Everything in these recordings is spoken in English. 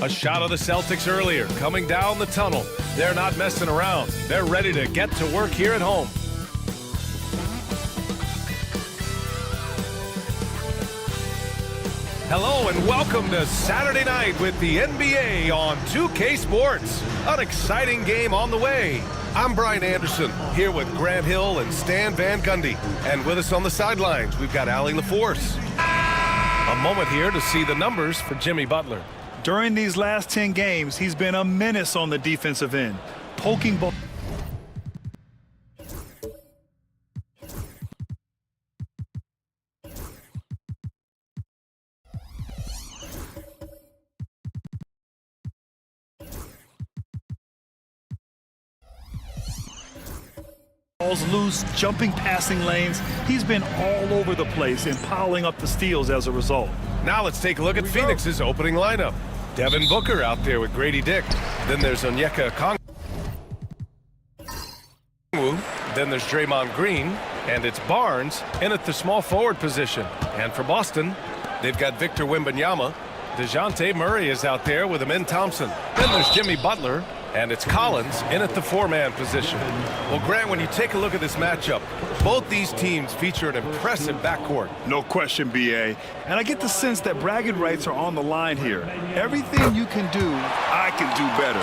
A shot of the Celtics earlier, coming down the tunnel. They're not messing around. They're ready to get to work here at home. Hello and welcome to Saturday night with the NBA on 2K Sports. An exciting game on the way. I'm Brian Anderson, here with Grant Hill and Stan Van Gundy. And with us on the sidelines, we've got Allie LaForce. A moment here to see the numbers for Jimmy Butler. During these last 10 games, he's been a menace on the defensive end, poking balls loose, jumping passing lanes. He's been all over the place and piling up the steals as a result. Now let's take a look at Phoenix's opening lineup. Devin Booker out there with Grady Dick. Then there's Onyeka Okongwu. Then there's Draymond Green. And it's Barnes in at the small forward position. And for Boston, they've got Victor Wembanyama. DeJounte Murray is out there with Amen Thompson. Then there's Jimmy Butler. And it's Collins in at the four-man position. Well, Grant, when you take a look at this matchup, both these teams feature an impressive backcourt. No question, B.A. And I get the sense that bragging rights are on the line here. Everything you can do, I can do better.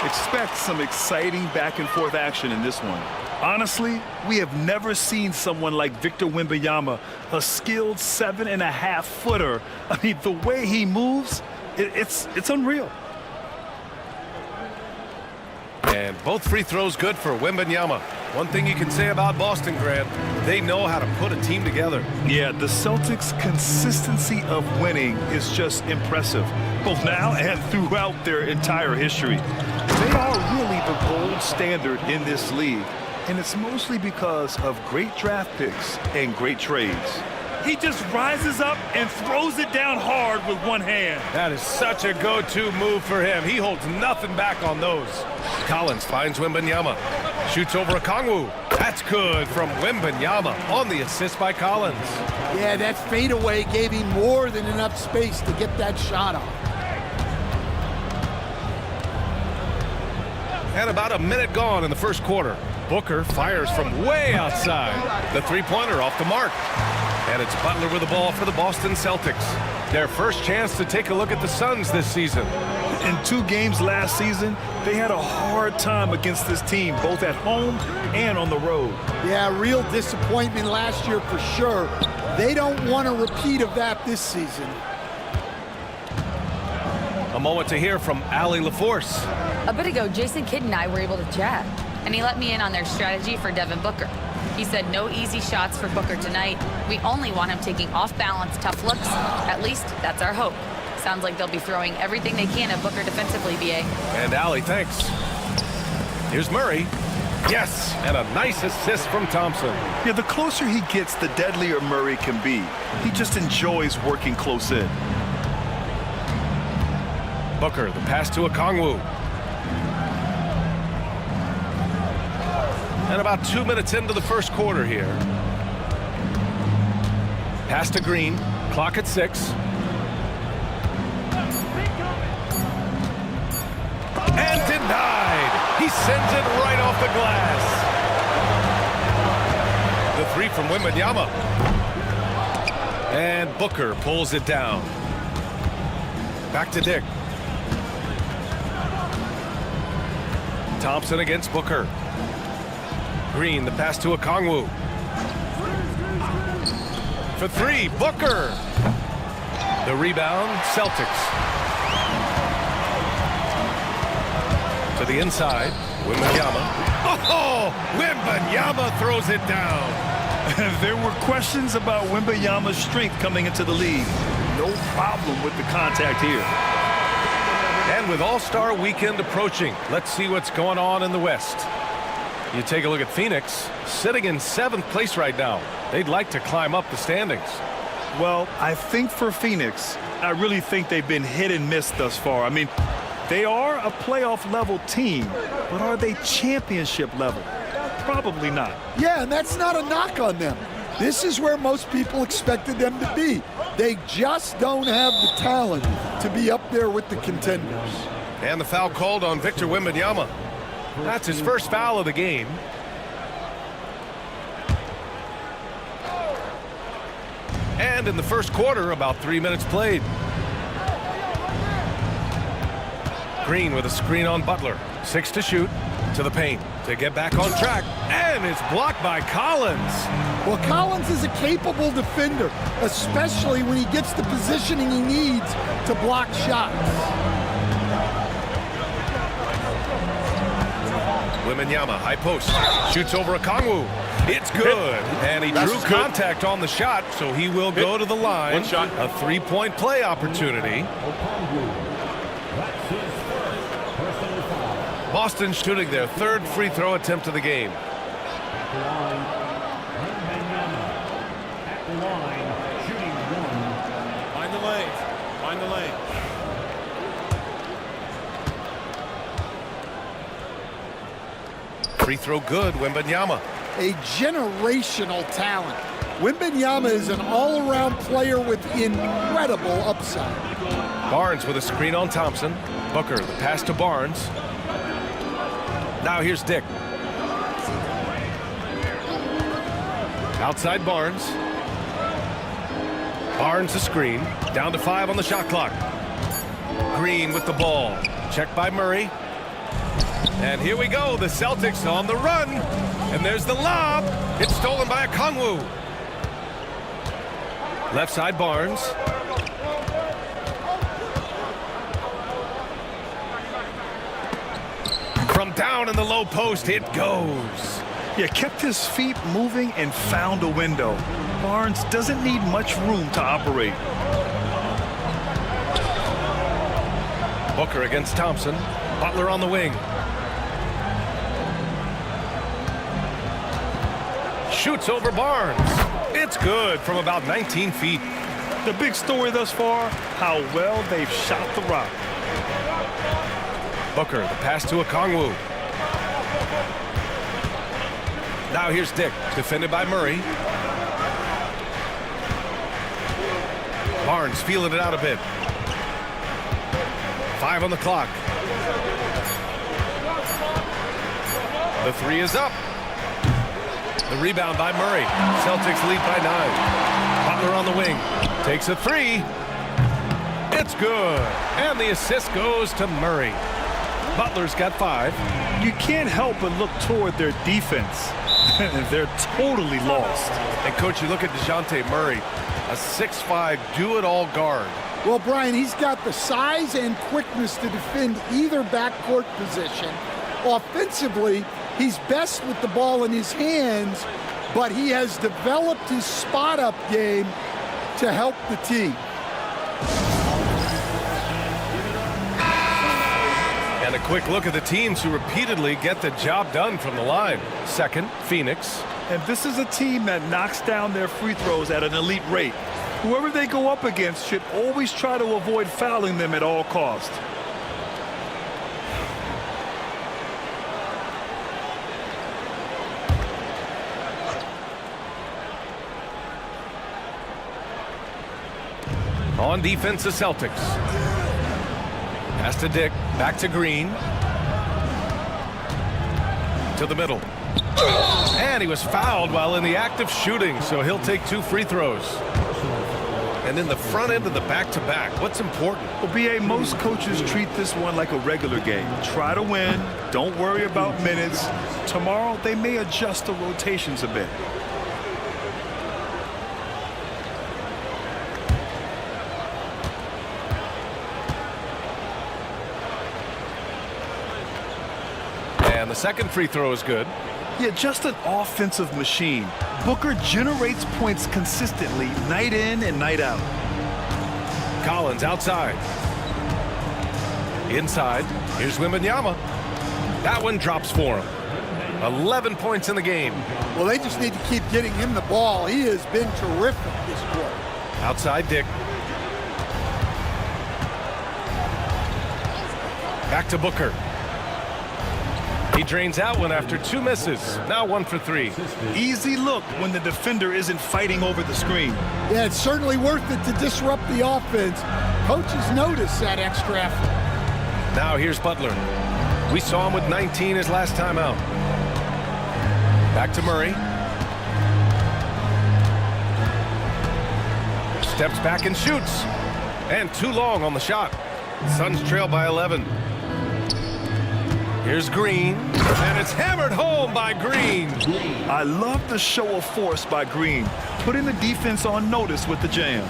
Expect some exciting back-and-forth action in this one. Honestly, we have never seen someone like Victor Wembanyama, a skilled 7.5-footer. I mean, the way he moves, it's unreal. And both free throws good for Wembanyama. One thing you can say about Boston, Grant, they know how to put a team together. Yeah, the Celtics' consistency of winning is just impressive, both now and throughout their entire history. They are really the gold standard in this league, and it's mostly because of great draft picks and great trades. He just rises up and throws it down hard with one hand. That is such a go-to move for him. He holds nothing back on those. Collins finds Wembanyama. Shoots over Okongwu. That's good from Wembanyama on the assist by Collins. Yeah, that fadeaway gave him more than enough space to get that shot off. And about a minute gone in the first quarter. Booker fires from way outside. The three-pointer off the mark. And it's Butler with the ball for the Boston Celtics. Their first chance to take a look at the Suns this season. In 2 games last season, they had a hard time against this team, both at home and on the road. Yeah, real disappointment last year for sure. They don't want a repeat of that this season. A moment to hear from Allie LaForce. A bit ago, Jason Kidd and I were able to chat, and he let me in on their strategy for Devin Booker. He said no easy shots for Booker tonight. We only want him taking off-balance tough looks. At least that's our hope. Sounds like they'll be throwing everything they can at Booker defensively, B.A. And Allie, thanks. Here's Murray. Yes, and a nice assist from Thompson. Yeah, the closer he gets, the deadlier Murray can be. He just enjoys working close in. Booker, the pass to Okongwu. And about 2 minutes into the first quarter here. Pass to Green, clock at 6. And denied. He sends it right off the glass. The three from Wembanyama. And Booker pulls it down. Back to Dick. Thompson against Booker. Green, the pass to Okongwu. For 3, Booker. The rebound, Celtics. To the inside, Wembanyama. Oh, Wembanyama throws it down. There were questions about Wembanyama's strength coming into the league. No problem with the contact here. And with All-Star Weekend approaching, let's see what's going on in the West. You take a look at Phoenix, sitting in 7th place right now. They'd like to climb up the standings. Well, I think for Phoenix, I really think they've been hit and miss thus far. I mean, they are a playoff-level team, but are they championship level? Probably not. Yeah, and that's not a knock on them. This is where most people expected them to be. They just don't have the talent to be up there with the contenders. And the foul called on Victor Wembanyama. That's his first foul of the game. And in the first quarter, about 3 minutes played. Green with a screen on Butler. 6 to shoot. To the paint to get back on track. And it's blocked by Collins. Well, Collins is a capable defender, especially when he gets the positioning he needs to block shots. Wembanyama, high post. Shoots over Okongwu. It's good. And he drew contact on the shot, so he will go to the line. One shot. A three-point play opportunity. Boston shooting their third free throw attempt of the game. Find the lane. Find the lane. Free throw good, Wembanyama. A generational talent. Wembanyama is an all-around player with incredible upside. Barnes with a screen on Thompson. Booker, the pass to Barnes. Now here's Dick. Outside Barnes. Barnes the screen. Down to 5 on the shot clock. Green with the ball. Checked by Murray. And here we go. The Celtics on the run. And there's the lob. It's stolen by Okongwu. Left side Barnes. From down in the low post, it goes. Yeah, kept his feet moving and found a window. Barnes doesn't need much room to operate. Booker against Thompson. Butler on the wing. Shoots over Barnes. It's good from about 19 feet. The big story thus far, how well they've shot the rock. Booker, the pass to Okongwu. Now here's Dick, defended by Murray. Barnes feeling it out a bit. 5 on the clock. The 3 is up. The rebound by Murray. Celtics lead by 9. Butler on the wing. Takes a 3. It's good. And the assist goes to Murray. Butler's got 5. You can't help but look toward their defense. They're totally lost. And, Coach, you look at DeJounte Murray, a 6'5" do-it-all guard. Well, Brian, he's got the size and quickness to defend either backcourt position. Offensively, he's best with the ball in his hands, but he has developed his spot-up game to help the team. And a quick look at the teams who repeatedly get the job done from the line. Second, Phoenix. And this is a team that knocks down their free throws at an elite rate. Whoever they go up against should always try to avoid fouling them at all costs. On defense, the Celtics. Pass to Dick, back to Green. To the middle. And he was fouled while in the act of shooting, so he'll take 2 free throws. And in the front end of the back-to-back, what's important? Well, BA, most coaches treat this one like a regular game. Try to win. Don't worry about minutes. Tomorrow, they may adjust the rotations a bit. And the second free throw is good. Yeah, just an offensive machine. Booker generates points consistently, night in and night out. Collins outside. Inside. Here's Wembanyama. That one drops for him. 11 points in the game. Well, they just need to keep getting him the ball. He has been terrific this quarter. Outside Dick. Back to Booker. He drains out one after 2 misses. Now 1 for 3. Easy look when the defender isn't fighting over the screen. Yeah, it's certainly worth it to disrupt the offense. Coaches notice that extra effort. Now here's Butler. We saw him with 19 his last time out. Back to Murray. Steps back and shoots. And too long on the shot. Suns trail by 11. Here's Green, and it's hammered home by Green. I love the show of force by Green, putting the defense on notice with the jam.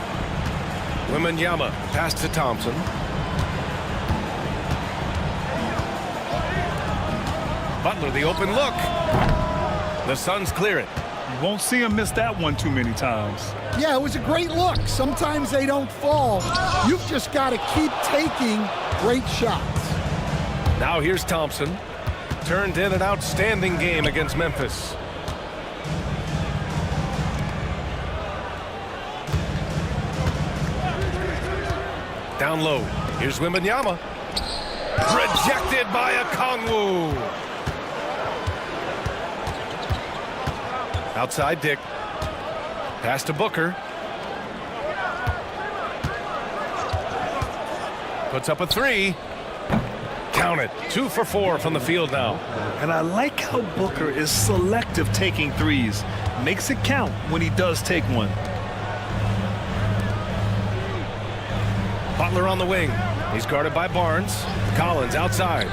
Wembanyama pass to Thompson. Butler, the open look. The Suns clear it. You won't see him miss that one too many times. Yeah, it was a great look. Sometimes they don't fall. You've just got to keep taking great shots. Now here's Thompson. Turned in an outstanding game against Memphis. Down low. Here's Wembanyama. Rejected by Okongwu. Outside Dick. Pass to Booker. Puts up a 3. Count it. 2 for 4 from the field now. And I like how Booker is selective taking threes. Makes it count when he does take one. Butler on the wing. He's guarded by Barnes. Collins outside.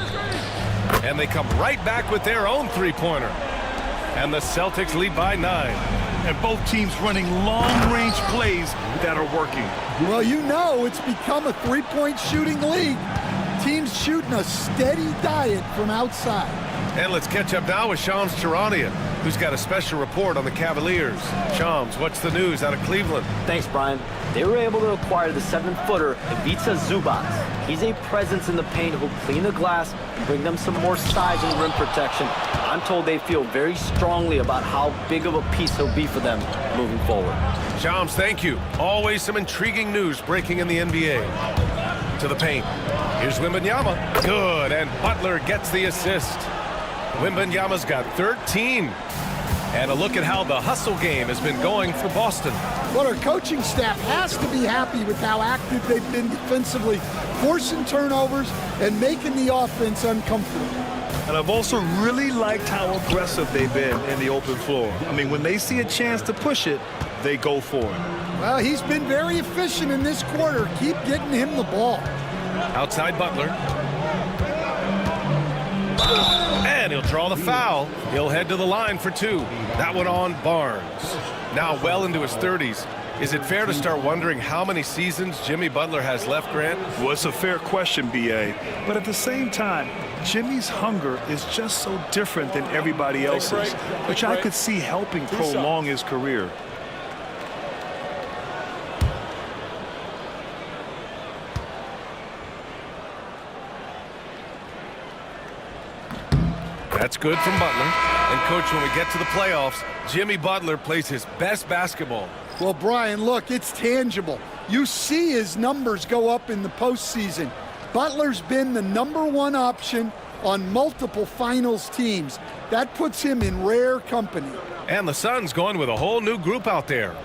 And they come right back with their own three-pointer. And the Celtics lead by 9. And both teams running long-range plays that are working. Well, you know it's become a three-point shooting league. Teams shooting a steady diet from outside. And let's catch up now with Shams Charania, who's got a special report on the Cavaliers. Shams, what's the news out of Cleveland? Thanks, Brian. They were able to acquire the 7-footer Ivica Zubac. He's a presence in the paint who'll clean the glass and bring them some more size and rim protection. I'm told they feel very strongly about how big of a piece he'll be for them moving forward. Shams, thank you. Always some intriguing news breaking in the NBA. To the paint. Here's Wembanyama. Good, and Butler gets the assist. Wembanyama's got 13. And a look at how the hustle game has been going for Boston. Well, our coaching staff has to be happy with how active they've been defensively, forcing turnovers and making the offense uncomfortable. And I've also really liked how aggressive they've been in the open floor. I mean, when they see a chance to push it, they go for it. Well, he's been very efficient in this quarter. Keep getting him the ball. Outside Butler. And he'll draw the foul. He'll head to the line for 2. That one on Barnes. Now well into his 30s. Is it fair to start wondering how many seasons Jimmy Butler has left, Grant? Well, it's a fair question, B.A. But at the same time, Jimmy's hunger is just so different than everybody else's, which I could see helping prolong his career. That's good from Butler. And, Coach, when we get to the playoffs, Jimmy Butler plays his best basketball. Well, Brian, look, it's tangible. You see his numbers go up in the postseason. Butler's been the #1 option on multiple finals teams. That puts him in rare company. And the Suns going with a whole new group out there.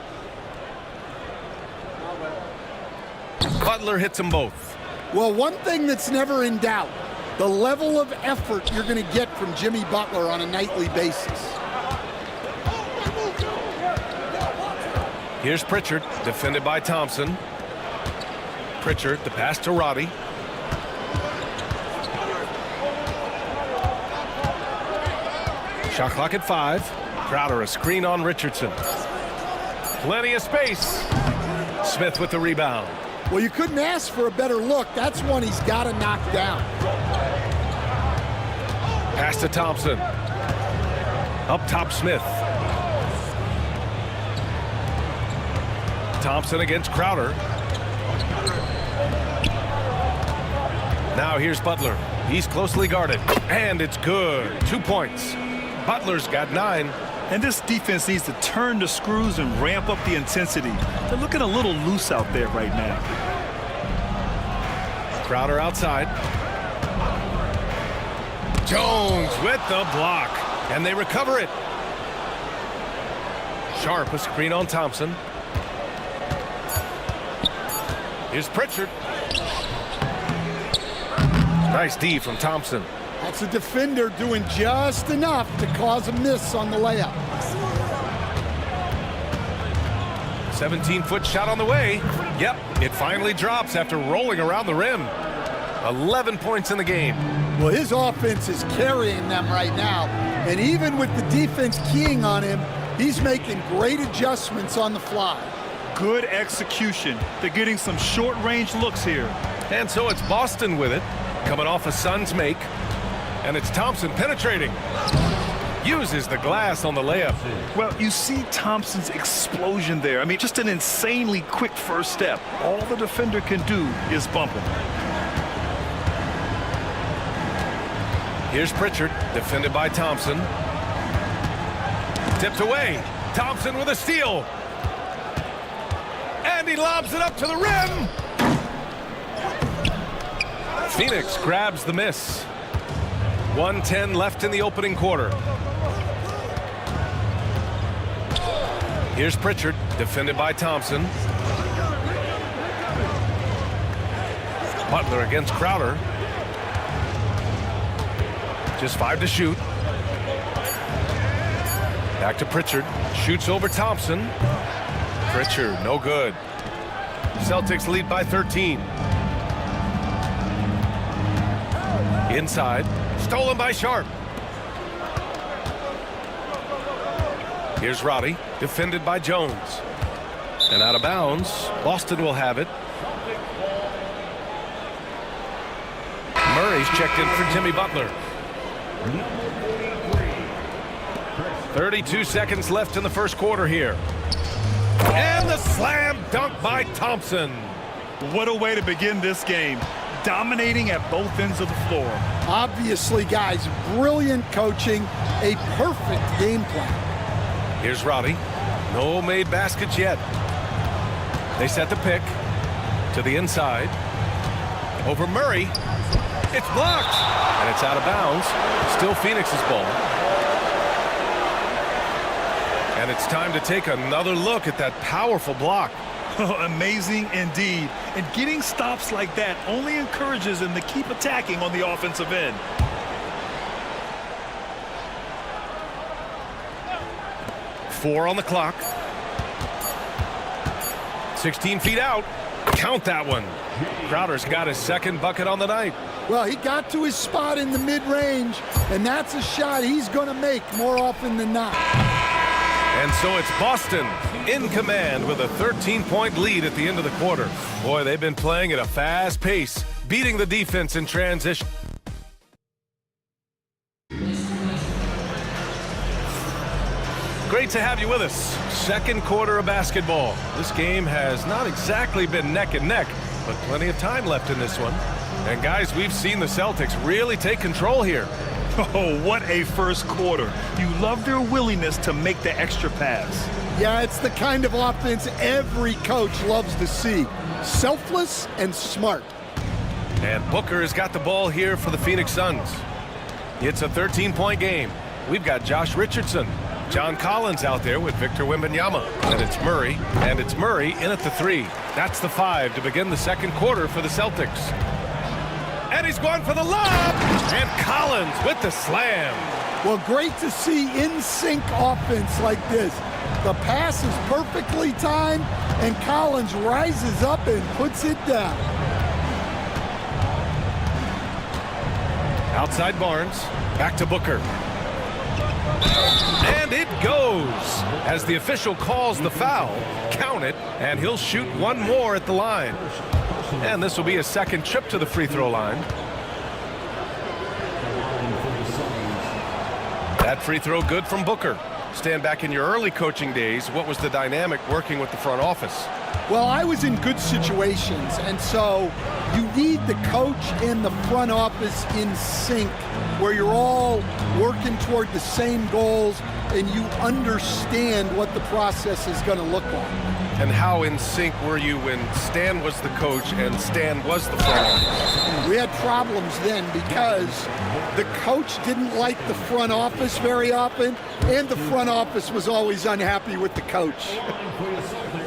Butler hits them both. Well, one thing that's never in doubt, the level of effort you're going to get from Jimmy Butler on a nightly basis. Here's Pritchard, defended by Thompson. Pritchard, the pass to Roddy. Shot clock at 5. Crowder, a screen on Richardson. Plenty of space. Smith with the rebound. Well, you couldn't ask for a better look. That's one he's got to knock down. Pass to Thompson. Up top, Smith. Thompson against Crowder. Now here's Butler. He's closely guarded. And it's good. 2 points. Butler's got 9. And this defense needs to turn the screws and ramp up the intensity. They're looking a little loose out there right now. Crowder outside. Jones with the block, and they recover it. Sharp, a screen on Thompson. Here's Pritchard. Nice D from Thompson. That's a defender doing just enough to cause a miss on the layup. 17-foot shot on the way. Yep, it finally drops after rolling around the rim. 11 points in the game. Well, his offense is carrying them right now. And even with the defense keying on him, he's making great adjustments on the fly. Good execution. They're getting some short-range looks here. And so it's Boston with it, coming off a Suns make. And it's Thompson penetrating. Uses the glass on the layup. Well, you see Thompson's explosion there. I mean, just an insanely quick first step. All the defender can do is bump him. Here's Pritchard, defended by Thompson. Tipped away. Thompson with a steal. And he lobs it up to the rim. Phoenix grabs the miss. 1:10 left in the opening quarter. Here's Pritchard, defended by Thompson. Butler against Crowder. Just 5 to shoot. Back to Pritchard. Shoots over Thompson. Pritchard, no good. Celtics lead by 13. Inside. Stolen by Sharp. Here's Roddy, defended by Jones. And out of bounds. Boston will have it. Murray's checked in for Jimmy Butler. 32 seconds left in the first quarter here. And the slam dunk by Thompson. What a way to begin this game. Dominating at both ends of the floor. Obviously, guys, brilliant coaching, a perfect game plan. Here's Roddy. No made baskets yet. They set the pick to the inside. Over Murray. It's blocked. And it's out of bounds. Still Phoenix's ball. And it's time to take another look at that powerful block. Amazing indeed. And getting stops like that only encourages them to keep attacking on the offensive end. Four on the clock. 16 feet out. Count that one. Crowder's got his second bucket on the night. Well, he got to his spot in the mid-range, and that's a shot he's going to make more often than not. And so it's Boston in command with a 13-point lead at the end of the quarter. Boy, they've been playing at a fast pace, beating the defense in transition. Great to have you with us. Second quarter of basketball. This game has not exactly been neck and neck, but plenty of time left in this one. And guys, we've seen the Celtics really take control here. Oh, what a first quarter. You love their willingness to make the extra pass. Yeah, it's the kind of offense every coach loves to see. Selfless and smart. And Booker has got the ball here for the Phoenix Suns. It's a 13-point game. We've got Josh Richardson. John Collins out there with Victor Wembanyama. And it's Murray. And it's Murray in at the 3. That's the 5 to begin the second quarter for the Celtics. And he's going for the lob. And Collins with the slam. Well, great to see in-sync offense like this. The pass is perfectly timed, and Collins rises up and puts it down. Outside Barnes. Back to Booker. And it goes. As the official calls the foul, count it, and he'll shoot one more at the line. And this will be a second trip to the free throw line. That free throw good from Booker. Stan, back in your early coaching days, what was the dynamic working with the front office? Well, I was in good situations, and so you need the coach and the front office in sync, where you're all working toward the same goals and you understand what the process is going to look like. And how in sync were you when Stan was the coach and Stan was the front office? We had problems then because the coach didn't like the front office very often, and the front office was always unhappy with the coach.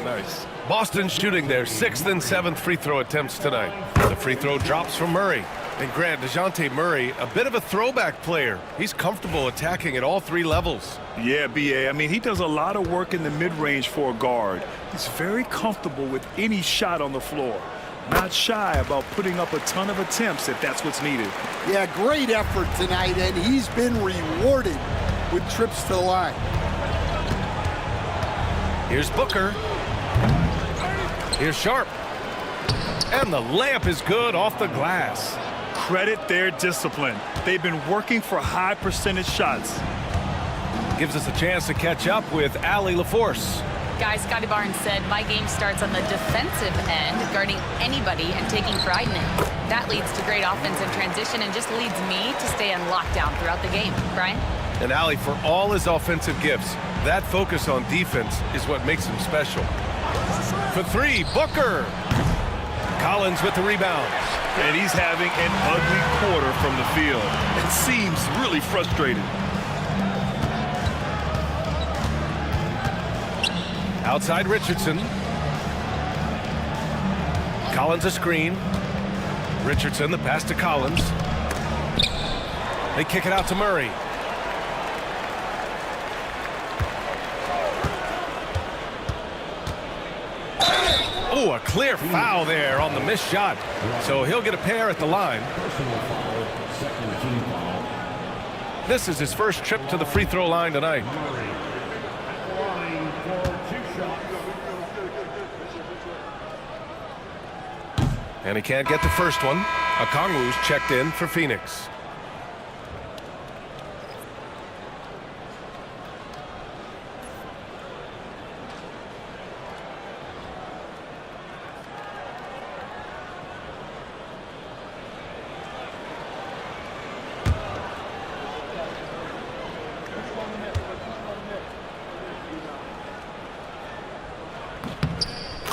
Nice. Boston shooting their 6th and 7th free throw attempts tonight. The free throw drops from Murray. And Grant, DeJounte Murray, a bit of a throwback player. He's comfortable attacking at all 3 levels. Yeah, B.A. I mean, he does a lot of work in the mid-range for a guard. He's very comfortable with any shot on the floor. Not shy about putting up a ton of attempts if that's what's needed. Yeah, great effort tonight, and he's been rewarded with trips to the line. Here's Booker. Here's Sharp. And the layup is good off the glass. Credit their discipline. They've been working for high percentage shots. Gives us a chance to catch up with Allie LaForce. Guys, Scotty Barnes said, my game starts on the defensive end, guarding anybody and taking pride in it. That leads to great offense in transition and just leads me to stay on lockdown throughout the game. Brian? And Allie, for all his offensive gifts, that focus on defense is what makes him special. For 3, Booker. Collins with the rebound. And he's having an ugly quarter from the field. It seems really frustrated. Outside Richardson. Collins a screen. Richardson, the pass to Collins. They kick it out to Murray. Oh, a clear foul there on the missed shot. So he'll get a pair at the line. This is his first trip to the free throw line tonight. And he can't get the first one. Okongwu's checked in for Phoenix.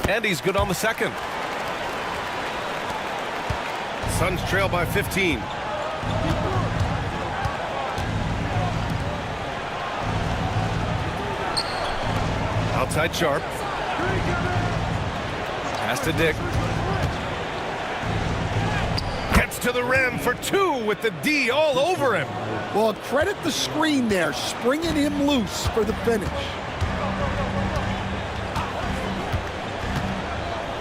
And he's good on the second. Suns trail by 15. Outside Sharp. Pass to Dick. Gets to the rim for 2 with the D all over him. Well, credit the screen there, springing him loose for the finish.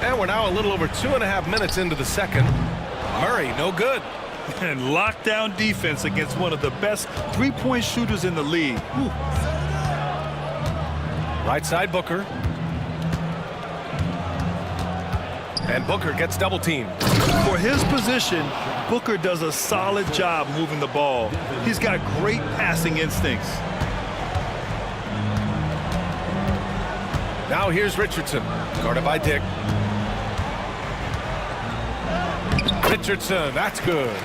And we're now a little over 2.5 minutes into the second. Murray, no good. And lockdown defense against one of the best three-point shooters in the league. Whew. Right side Booker. And Booker gets double teamed. For his position, Booker does a solid job moving the ball. He's got great passing instincts. Now here's Richardson, guarded by Dick. Richardson, that's good.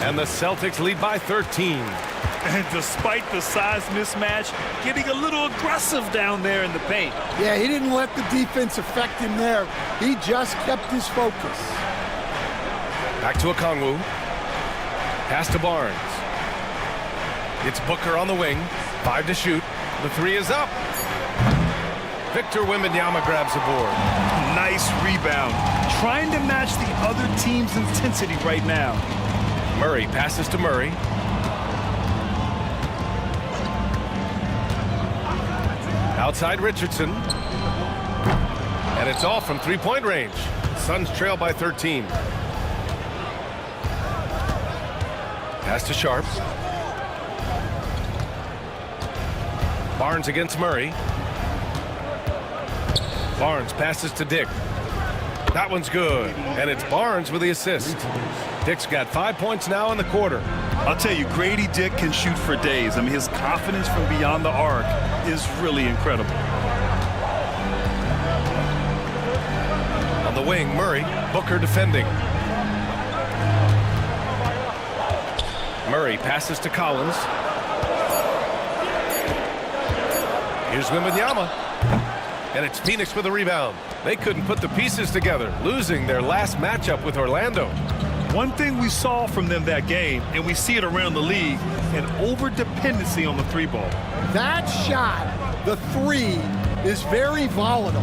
And the Celtics lead by 13. And despite the size mismatch, getting a little aggressive down there in the paint. Yeah, he didn't let the defense affect him there. He just kept his focus. Back to Okongwu. Pass to Barnes. It's Booker on the wing. 5 to shoot. The 3 is up. Victor Wembanyama grabs the board. Nice rebound. Trying to match the other team's intensity right now. Murray passes to Murray. Outside Richardson. And it's off from three-point range. Suns trail by 13. Pass to Sharp. Barnes against Murray. Barnes passes to Dick. That one's good. And it's Barnes with the assist. Dick's got 5 points now in the quarter. I'll tell you, Grady Dick can shoot for days. I mean, his confidence from beyond the arc is really incredible. On the wing, Murray. Booker defending. Murray passes to Collins. Here's Wembanyama. And it's Phoenix with a rebound. They couldn't put the pieces together, losing their last matchup with Orlando. One thing we saw from them that game, and we see it around the league, an over-dependency on the three ball. That shot, the three, is very volatile.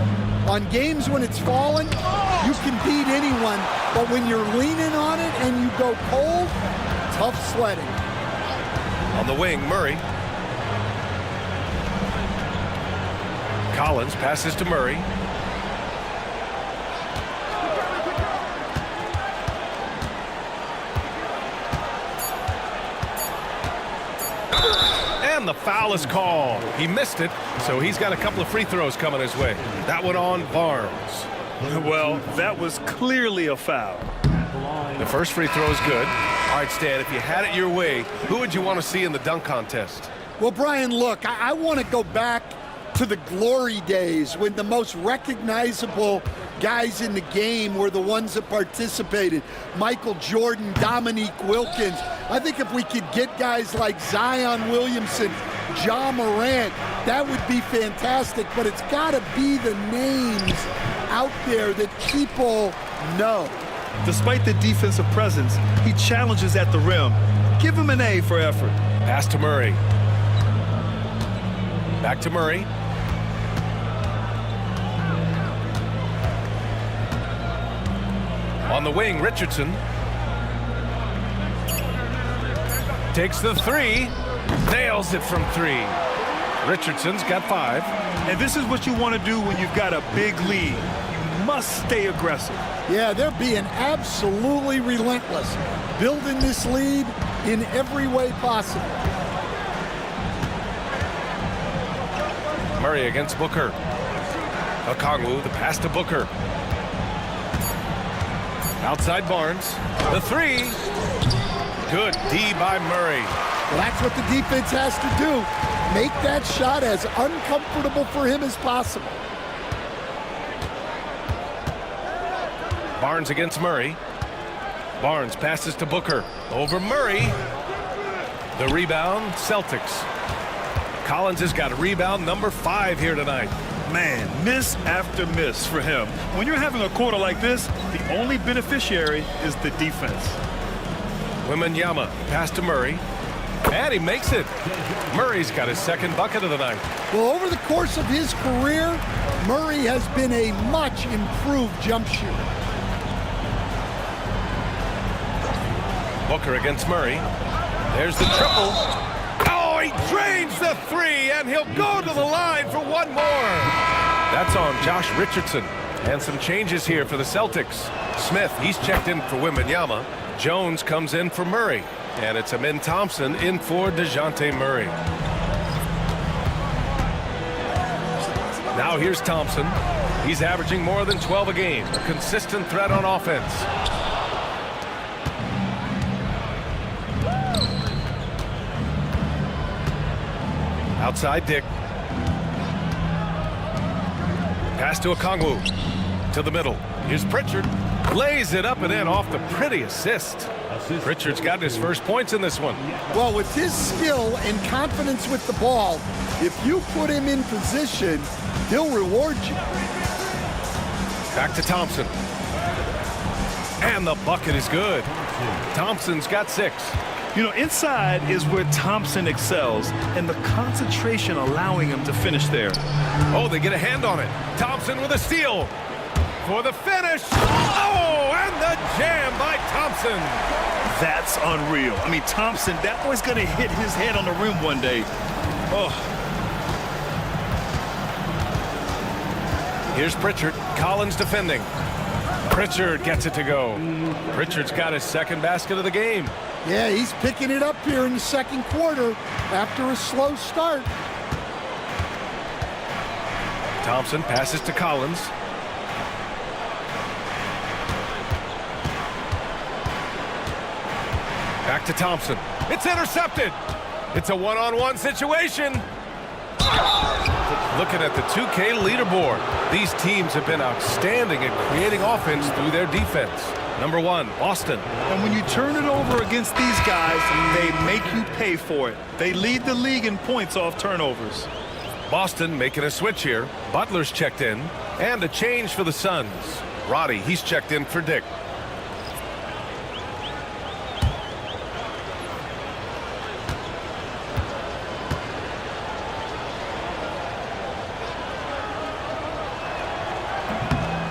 On games when it's falling, you can beat anyone, but when you're leaning on it and you go cold, tough sledding. On the wing, Murray. Collins passes to Murray. And the foul is called. He missed it, so he's got a couple of free throws coming his way. That one on Barnes. Well, that was clearly a foul. The first free throw is good. All right, Stan, if you had it your way, who would you want to see in the dunk contest? Well, Brian, look, I want to go back to the glory days when the most recognizable guys in the game were the ones that participated. Michael Jordan, Dominique Wilkins. I think if we could get guys like Zion Williamson, Ja Morant, that would be fantastic, but it's got to be the names out there that people know. Despite the defensive presence, he challenges at the rim. Give him an A for effort. Pass to Murray. Back to Murray. On the wing, Richardson. Takes the three. Nails it from three. Richardson's got 5. And this is what you want to do when you've got a big lead. You must stay aggressive. Yeah, they're being absolutely relentless, building this lead in every way possible. Murray against Booker. Okongwu, the pass to Booker. Outside Barnes. The three. Good D by Murray. Well, that's what the defense has to do. Make that shot as uncomfortable for him as possible. Barnes against Murray. Barnes passes to Booker. Over Murray. The rebound, Celtics. Collins has got a rebound number 5 here tonight. Man, miss after miss for him. When you're having a quarter like this, the only beneficiary is the defense. Wembanyama pass to Murray. And he makes it. Murray's got his second bucket of the night. Well, over the course of his career, Murray has been a much improved jump shooter. Booker against Murray. There's the triple. Oh, he drains the three, and he'll go to the line for one more. That's on Josh Richardson. And some changes here for the Celtics. Smith, he's checked in for Wembanyama. Jones comes in for Murray. And it's Amin Thompson in for DeJounte Murray. Now here's Thompson. He's averaging more than 12 a game. A consistent threat on offense. Outside Dick. Pass to Okongwu. To the middle. Here's Pritchard. Lays it up and in off the pretty assist. Pritchard's gotten his first points in this one. Well, with his skill and confidence with the ball, if you put him in position, he'll reward you. Back to Thompson. And the bucket is good. Thompson's got 6. You know, inside is where Thompson excels, and the concentration allowing him to finish there. Oh, they get a hand on it. Thompson with a steal. For the finish. Oh, and the jam by Thompson. That's unreal. I mean, Thompson, that boy's going to hit his head on the rim one day. Oh. Here's Pritchard. Collins defending. Pritchard gets it to go. Pritchard's got his second basket of the game. Yeah, he's picking it up here in the second quarter after a slow start. Thompson passes to Collins. Back to Thompson. It's intercepted. It's a one-on-one situation. Looking at the 2K leaderboard, these teams have been outstanding at creating offense through their defense. Number 1, Boston. And when you turn it over against these guys, they make you pay for it. They lead the league in points off turnovers. Boston making a switch here. Butler's checked in. And a change for the Suns. Roddy, he's checked in for Dick.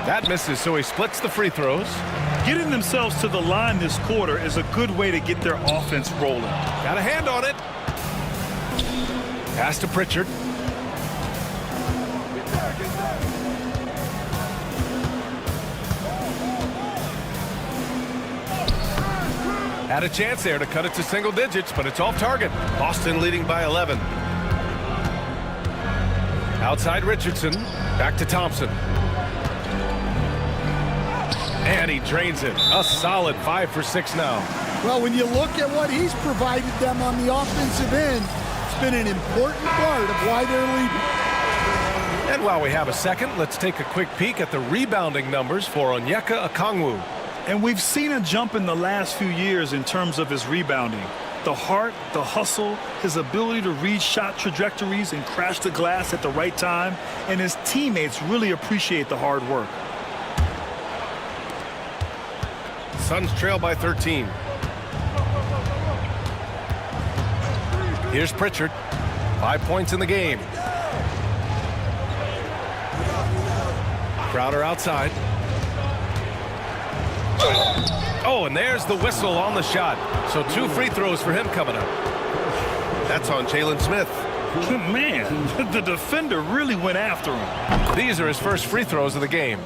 That misses, so he splits the free throws. Getting themselves to the line this quarter is a good way to get their offense rolling. Got a hand on it. Pass to Pritchard. Had a chance there to cut it to single digits, but it's off target. Boston leading by 11. Outside Richardson. Back to Thompson. And he drains it. A solid 5 for 6 now. Well, when you look at what he's provided them on the offensive end, it's been an important part of why they're leading. And while we have a second, let's take a quick peek at the rebounding numbers for Onyeka Okongwu. And we've seen a jump in the last few years in terms of his rebounding. The heart, the hustle, his ability to read shot trajectories and crash the glass at the right time, and his teammates really appreciate the hard work. Suns trail by 13. Here's Pritchard. 5 points in the game. Crowder outside. Oh, and there's the whistle on the shot. So 2 free throws for him coming up. That's on Jalen Smith. Man, the defender really went after him. These are his first free throws of the game.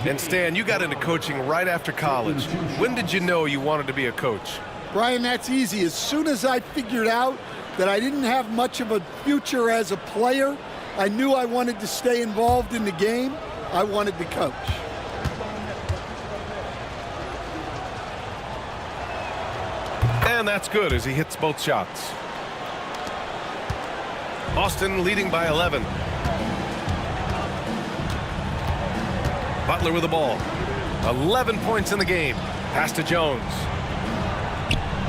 And Stan, you got into coaching right after college. When did you know you wanted to be a coach? Brian, that's easy. As soon as I figured out that I didn't have much of a future as a player, I knew I wanted to stay involved in the game. I wanted to coach. And that's good as he hits both shots. Boston leading by 11. Butler with the ball. 11 points in the game. Pass to Jones.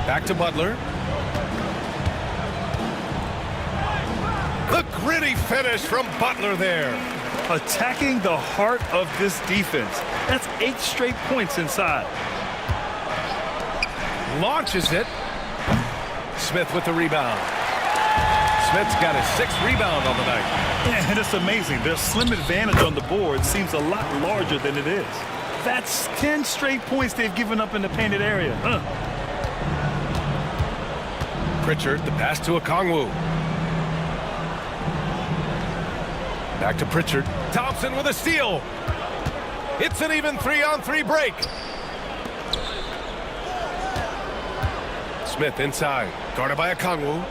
Back to Butler. The gritty finish from Butler there. Attacking the heart of this defense. That's 8 straight points inside. Launches it. Smith with the rebound. Smith's got his 6th rebound on the night. Yeah, and it's amazing. Their slim advantage on the board seems a lot larger than it is. That's 10 straight points they've given up in the painted area. Pritchard, the pass to Okongwu. Back to Pritchard. Thompson with a steal. It's an even 3-on-3 break. Smith inside. Guarded by Okongwu.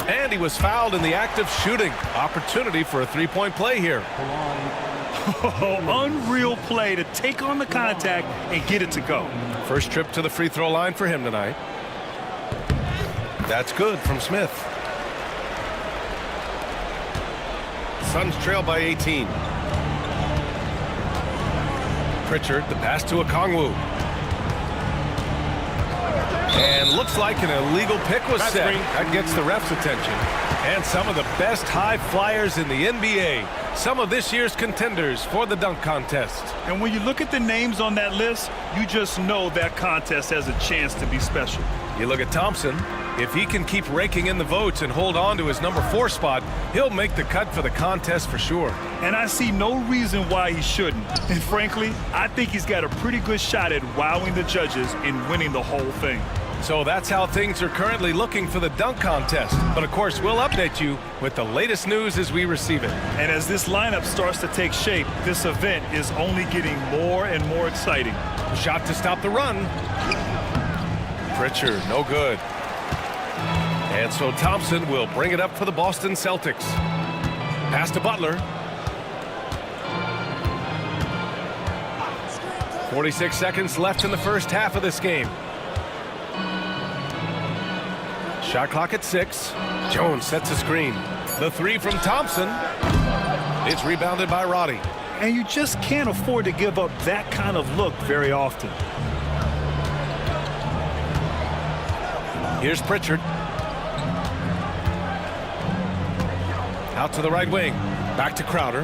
And he was fouled in the act of shooting. Opportunity for a 3-point play here. Oh, unreal play to take on the contact and get it to go. First trip to the free throw line for him tonight. That's good from Smith. Suns trail by 18. Pritchard, the pass to Okongwu. And looks like an illegal pick was set. That gets the ref's attention. And some of the best high flyers in the NBA. Some of this year's contenders for the dunk contest. And when you look at the names on that list, you just know that contest has a chance to be special. You look at Thompson. If he can keep raking in the votes and hold on to his number 4 spot, he'll make the cut for the contest for sure. And I see no reason why he shouldn't. And frankly, I think he's got a pretty good shot at wowing the judges and winning the whole thing. So that's how things are currently looking for the dunk contest. But of course, we'll update you with the latest news as we receive it. And as this lineup starts to take shape, this event is only getting more and more exciting. Shot to stop the run. Pritchard, no good. And so Thompson will bring it up for the Boston Celtics. Pass to Butler. 46 seconds left in the first half of this game. Shot clock at 6. Jones sets a screen. The 3 from Thompson. It's rebounded by Roddy. And you just can't afford to give up that kind of look very often. Here's Pritchard. Out to the right wing. Back to Crowder.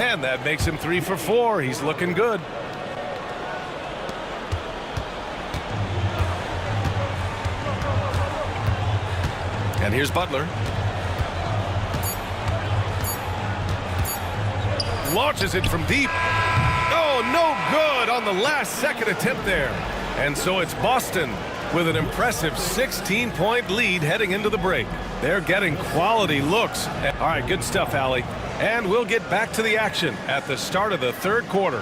And that makes him 3 for 4. He's looking good. And here's Butler. Launches it from deep. Oh, no good on the last second attempt there. And so it's Boston with an impressive 16-point lead heading into the break. They're getting quality looks. All right, good stuff, Allie. And we'll get back to the action at the start of the third quarter.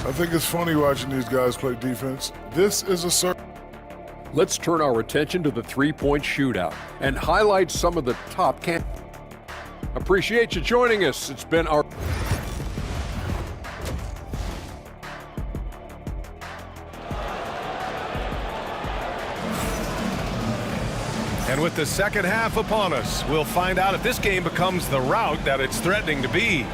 I think it's funny watching these guys play defense. This is a Let's turn our attention to the three-point shootout and highlight some of the top Appreciate you joining us. It's been our And with the second half upon us, we'll find out if this game becomes the rout that it's threatening to be.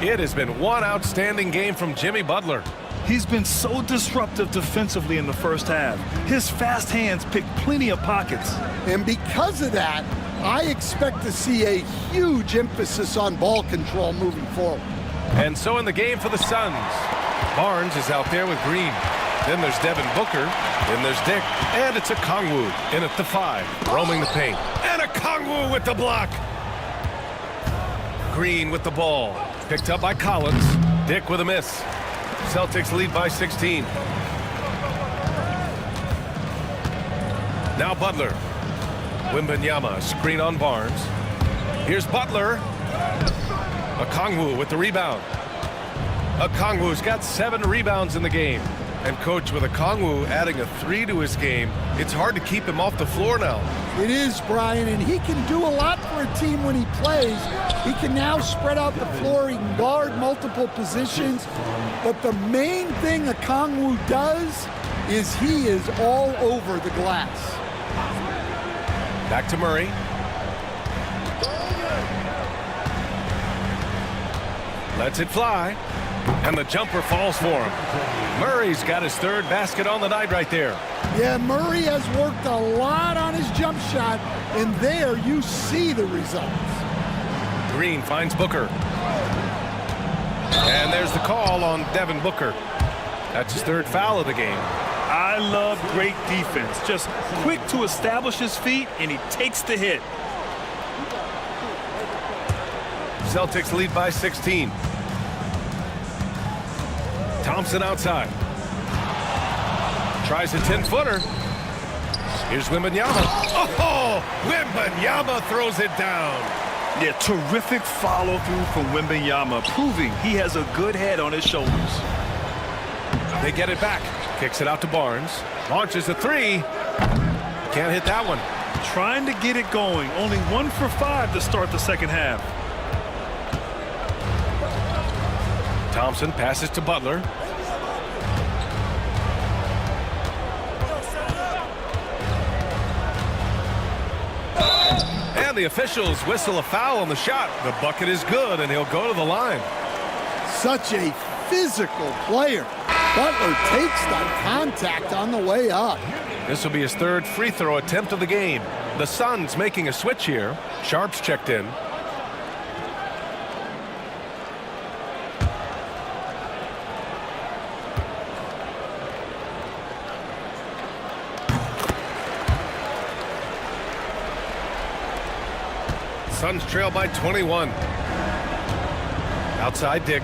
It has been one outstanding game from Jimmy Butler. He's been so disruptive defensively in the first half. His fast hands pick plenty of pockets. And because of that, I expect to see a huge emphasis on ball control moving forward. And so in the game for the Suns, Barnes is out there with Green. Then there's Devin Booker. Then there's Dick. And it's Okongwu in at the 5, roaming the paint. And Okongwu with the block. Green with the ball. Picked up by Collins. Dick with a miss. Celtics lead by 16. Now Butler. Wembanyama, screen on Barnes. Here's Butler. Okongwu with the rebound. Okongwu's got 7 rebounds in the game. And coach, with Okongwu adding a 3 to his game, it's hard to keep him off the floor now. It is, Brian, and he can do a lot for a team when he plays. He can now spread out the floor. He can guard multiple positions. But the main thing Okongwu does is he is all over the glass. Back to Murray. Lets it fly. And the jumper falls for him. Murray's got his 3rd basket on the night right there. Yeah, Murray has worked a lot on his jump shot, and there you see the results. Green finds Booker. And there's the call on Devin Booker. That's his 3rd foul of the game. I love great defense. Just quick to establish his feet, and he takes the hit. Celtics lead by 16. Thompson outside. Tries a 10-footer. Here's Wembanyama. Oh, Wembanyama throws it down. Yeah, terrific follow-through from Wembanyama, proving he has a good head on his shoulders. They get it back. Kicks it out to Barnes. Launches a 3. Can't hit that one. Trying to get it going. Only 1 for 5 to start the second half. Thompson passes to Butler. And the officials whistle a foul on the shot. The bucket is good, and he'll go to the line. Such a physical player. Butler takes that contact on the way up. This will be his 3rd free throw attempt of the game. The Suns making a switch here. Sharp's checked in. Suns trail by 21. Outside Dick.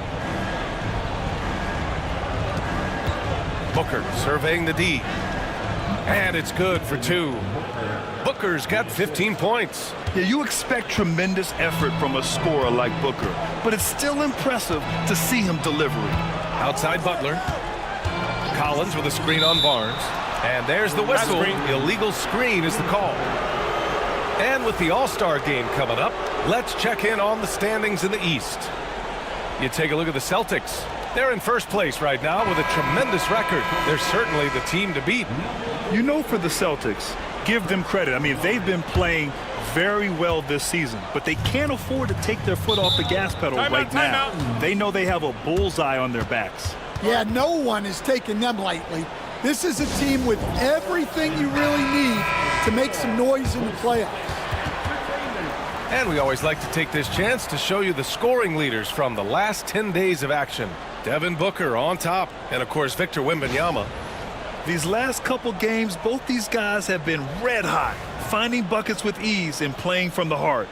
Booker surveying the D. And it's good for 2. Booker's got 15 points. Yeah, you expect tremendous effort from a scorer like Booker, but it's still impressive to see him deliver it. Outside Butler. Collins with a screen on Barnes. And there's the whistle. Illegal screen is the call. And with the All-Star game coming up, let's check in on the standings in the East. You take a look at the Celtics. They're in first place right now with a tremendous record. They're certainly the team to beat. You know, for the Celtics, give them credit. I mean, they've been playing very well this season, but they can't afford to take their foot off the gas pedal right now. They know they have a bullseye on their backs. Yeah, no one is taking them lightly. This is a team with everything you really need to make some noise in the playoffs. And we always like to take this chance to show you the scoring leaders from the last 10 days of action. Devin Booker on top, and of course Victor Wembanyama. These last couple games, both these guys have been red hot, finding buckets with ease and playing from the heart.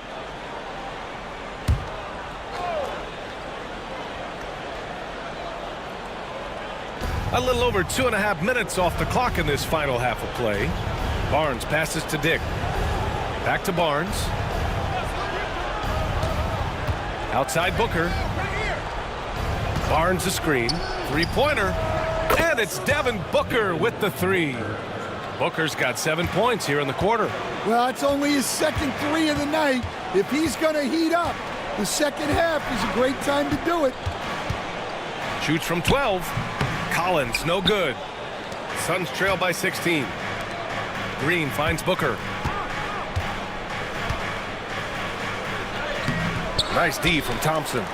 A little over 2.5 minutes off the clock in this final half of play. Barnes passes to Dick. Back to Barnes. Outside Booker. Barnes a screen. Three-pointer. And it's Devin Booker with the three. Booker's got 7 points here in the quarter. Well, it's only his second three of the night. If he's going to heat up, the second half is a great time to do it. Shoots from 12. Collins, no good. Suns trail by 16. Green finds Booker. Nice D from Thompson.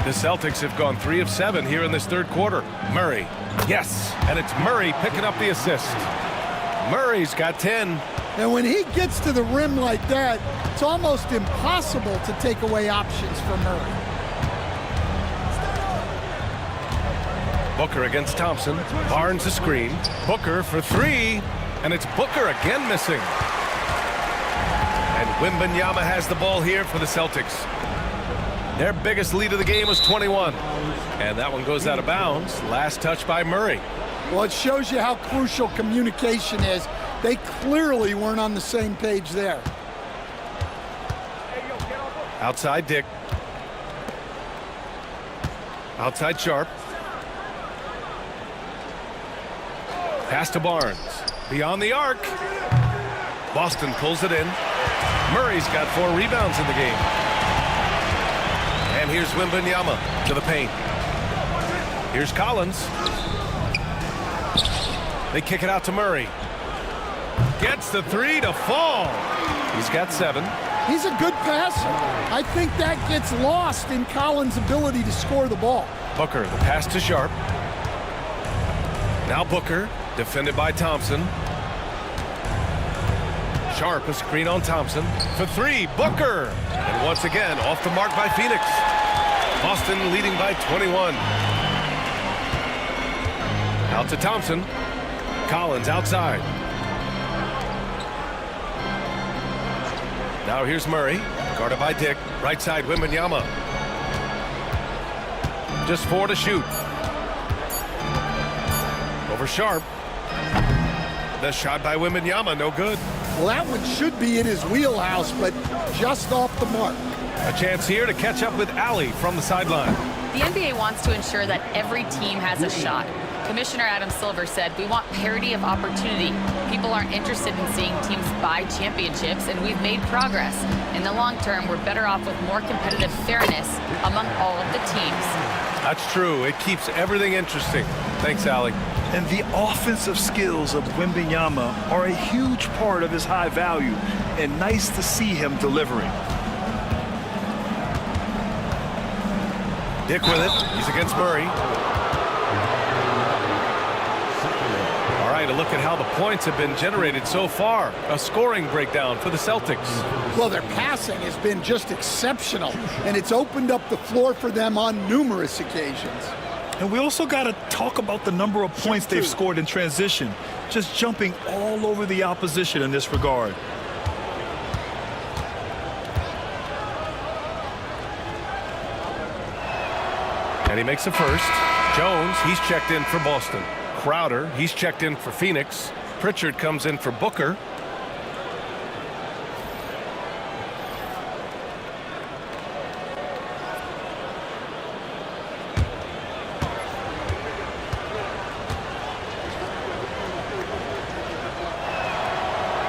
The Celtics have gone 3 of 7 here in this third quarter. Murray, yes, and it's Murray picking up the assist. Murray's got 10. And when he gets to the rim like that, it's almost impossible to take away options for Murray. Booker against Thompson. Barnes a screen. Booker for three, and it's Booker again missing. And Wembanyama has the ball here for the Celtics. Their biggest lead of the game was 21. And that one goes out of bounds. Last touch by Murray. Well, it shows you how crucial communication is. They clearly weren't on the same page there. Outside Dick. Outside Sharp. Pass to Barnes. Beyond the arc. Boston pulls it in. Murray's got 4 rebounds in the game. And here's Wembanyama to the paint. Here's Collins. They kick it out to Murray. Gets the three to fall. He's got 7. He's a good passer. I think that gets lost in Collins' ability to score the ball. Booker, the pass to Sharp. Now Booker, defended by Thompson. Sharp, a screen on Thompson. For 3, Booker. And once again, off the mark by Phoenix. Boston leading by 21. Out to Thompson. Collins outside. Now here's Murray, guarded by Dick. Right side, Wembanyama. Just 4 to shoot. Over Sharp. The shot by Wembanyama, no good. Well, that one should be in his wheelhouse, but just off the mark. A chance here to catch up with Allie from the sideline. The NBA wants to ensure that every team has a shot. Commissioner Adam Silver said, "We want parity of opportunity. People aren't interested in seeing teams buy championships, and we've made progress. In the long term, we're better off with more competitive fairness among all of the teams." That's true. It keeps everything interesting. Thanks, Allie. And the offensive skills of Wembanyama are a huge part of his high value, and nice to see him delivering. Dick with it. He's against Murray. All right, a look at how the points have been generated so far. A scoring breakdown for the Celtics. Well, their passing has been just exceptional, and it's opened up the floor for them on numerous occasions. And we also got to talk about the number of points they've scored in transition, just jumping all over the opposition in this regard. And he makes a first. Jones, he's checked in for Boston. Crowder, he's checked in for Phoenix. Pritchard comes in for Booker.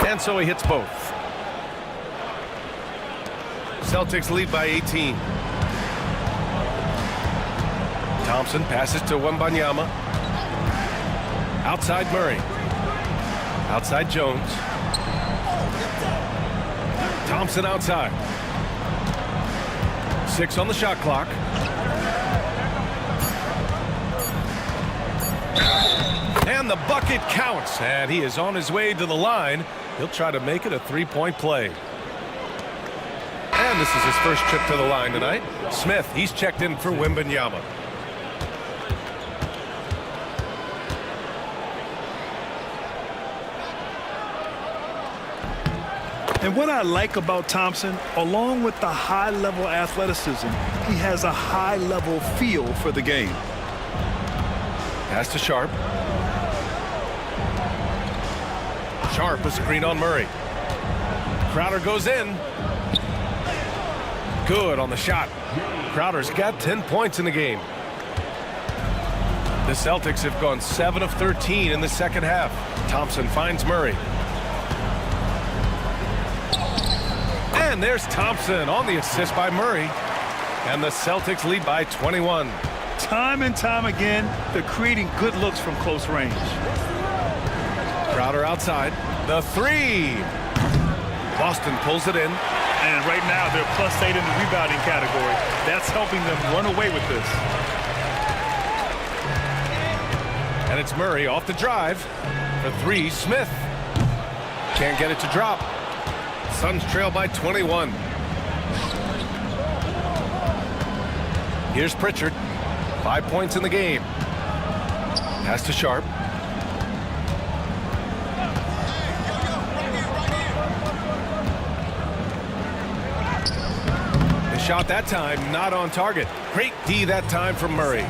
And so he hits both. Celtics lead by 18. Thompson passes to Wembanyama. Outside Murray. Outside Jones. Thompson outside. 6 on the shot clock. And the bucket counts, and he is on his way to the line. He'll try to make it a three-point play. And this is his first trip to the line tonight. Smith, he's checked in for Wembanyama. And what I like about Thompson, along with the high-level athleticism, he has a high-level feel for the game. Pass to Sharp. Sharp, a screen on Murray. Crowder goes in. Good on the shot. Crowder's got 10 points in the game. The Celtics have gone 7 of 13 in the second half. Thompson finds Murray. And there's Thompson on the assist by Murray. And the Celtics lead by 21. Time and time again, they're creating good looks from close range. Crowder outside. The three. Boston pulls it in. And right now, they're +8 in the rebounding category. That's helping them run away with this. And it's Murray off the drive. For three, Smith. Can't get it to drop. Suns trail by 21. Here's Pritchard. 5 points in the game. Pass to Sharp. The shot that time not on target. Great D that time from Murray.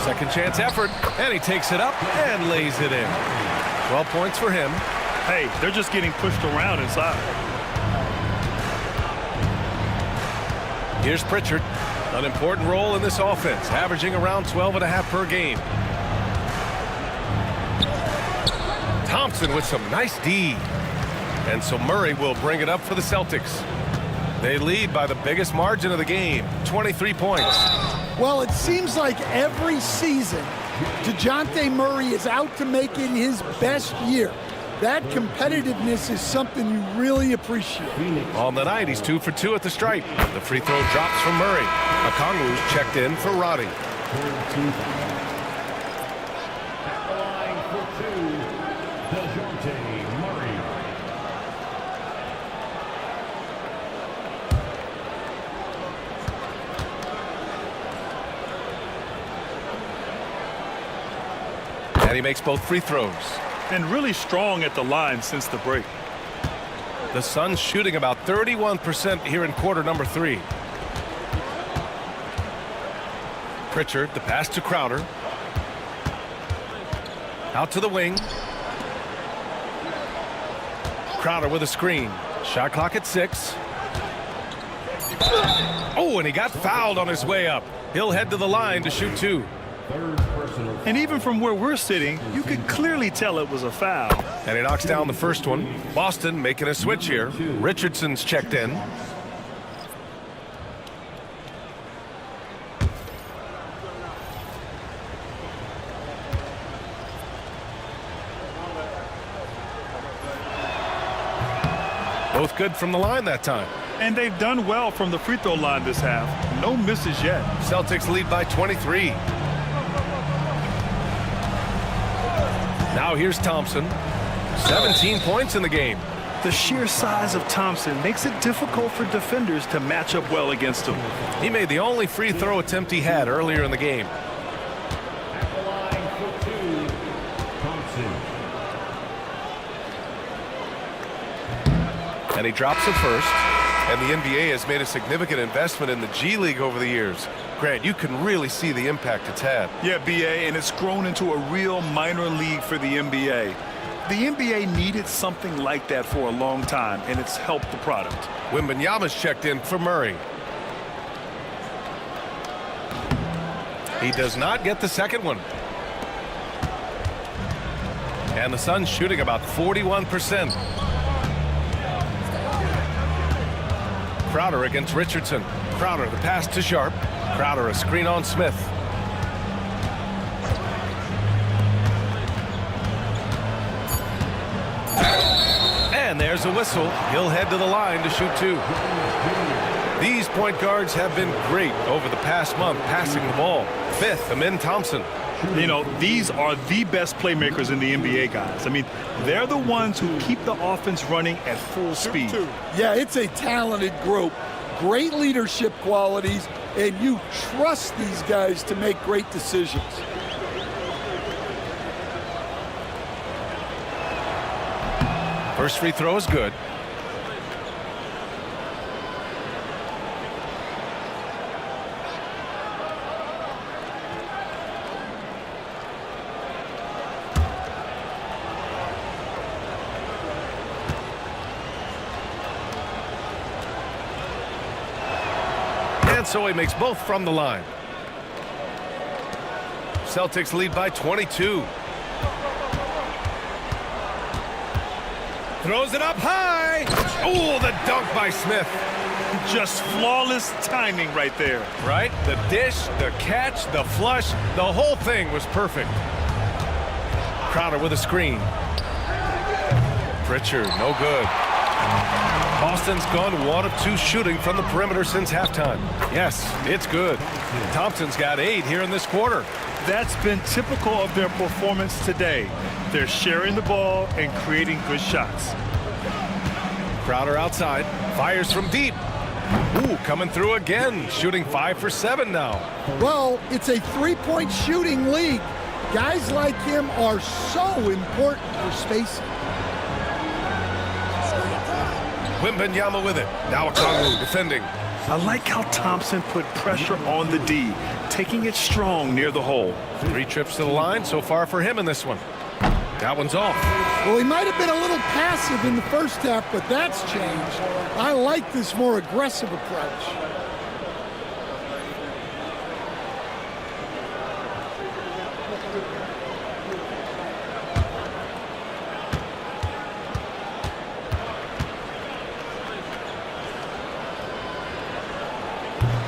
Second chance effort, and he takes it up and lays it in. 12 points for him. Hey, they're just getting pushed around inside. Here's Pritchard. An important role in this offense, averaging around 12.5 per game. Thompson with some nice D. And so Murray will bring it up for the Celtics. They lead by the biggest margin of the game, 23 points. Well, it seems like every season, DeJounte Murray is out to make it his best year. That competitiveness is something you really appreciate. On the night, he's 2 for 2 at the stripe. The free throw drops from Murray. Okongwu's checked in for Roddy. And he makes both free throws. And really strong at the line since the break. The Suns shooting about 31% here in quarter number 3. Pritchard, the pass to Crowder. Out to the wing. Crowder with a screen. Shot clock at 6. Oh, and he got fouled on his way up. He'll head to the line to shoot 2. And even from where we're sitting, you could clearly tell it was a foul. And he knocks down the first one. Boston making a switch here. Richardson's checked in. Both good from the line that time. And they've done well from the free throw line this half. No misses yet. Celtics lead by 23. Now here's Thompson. 17 points in the game. The sheer size of Thompson makes it difficult for defenders to match up well against him. He made the only free throw attempt he had earlier in the game. And he drops it first. And the NBA has made a significant investment in the G League over the years. Grant, you can really see the impact it's had. Yeah, BA, and it's grown into a real minor league for the NBA. The NBA needed something like that for a long time, and it's helped the product. Wembanyama's checked in for Murray. He does not get the second one. And the Suns shooting about 41%. Crowder against Richardson. Crowder, the pass to Sharp. Crowder, a screen on Smith. And there's a whistle. He'll head to the line to shoot 2. These point guards have been great over the past month passing the ball. 5th, Amin Thompson. You know, these are the best playmakers in the NBA, guys. I mean, they're the ones who keep the offense running at full speed. Yeah, it's a talented group. Great leadership qualities, and you trust these guys to make great decisions. First free throw is good. And so he makes both from the line. Celtics lead by 22. Throws it up high. Oh, the dunk by Smith. Just flawless timing right there. Right? The dish, the catch, the flush, the whole thing was perfect. Crowder with a screen. Pritchard, no good. Boston's gone 1 of 2 shooting from the perimeter since halftime. Yes, it's good. Thompson's got 8 here in this quarter. That's been typical of their performance today. They're sharing the ball and creating good shots. Crowder outside, fires from deep. Ooh, coming through again, shooting 5 for 7 now. Well, it's a three-point shooting league. Guys like him are so important for spacing. Wembanyama with it. Now Okongwu defending. I like how Thompson put pressure on the D, taking it strong near the hole. 3 trips to the line so far for him in this one. That one's off. Well, he might have been a little passive in the first half, but that's changed. I like this more aggressive approach.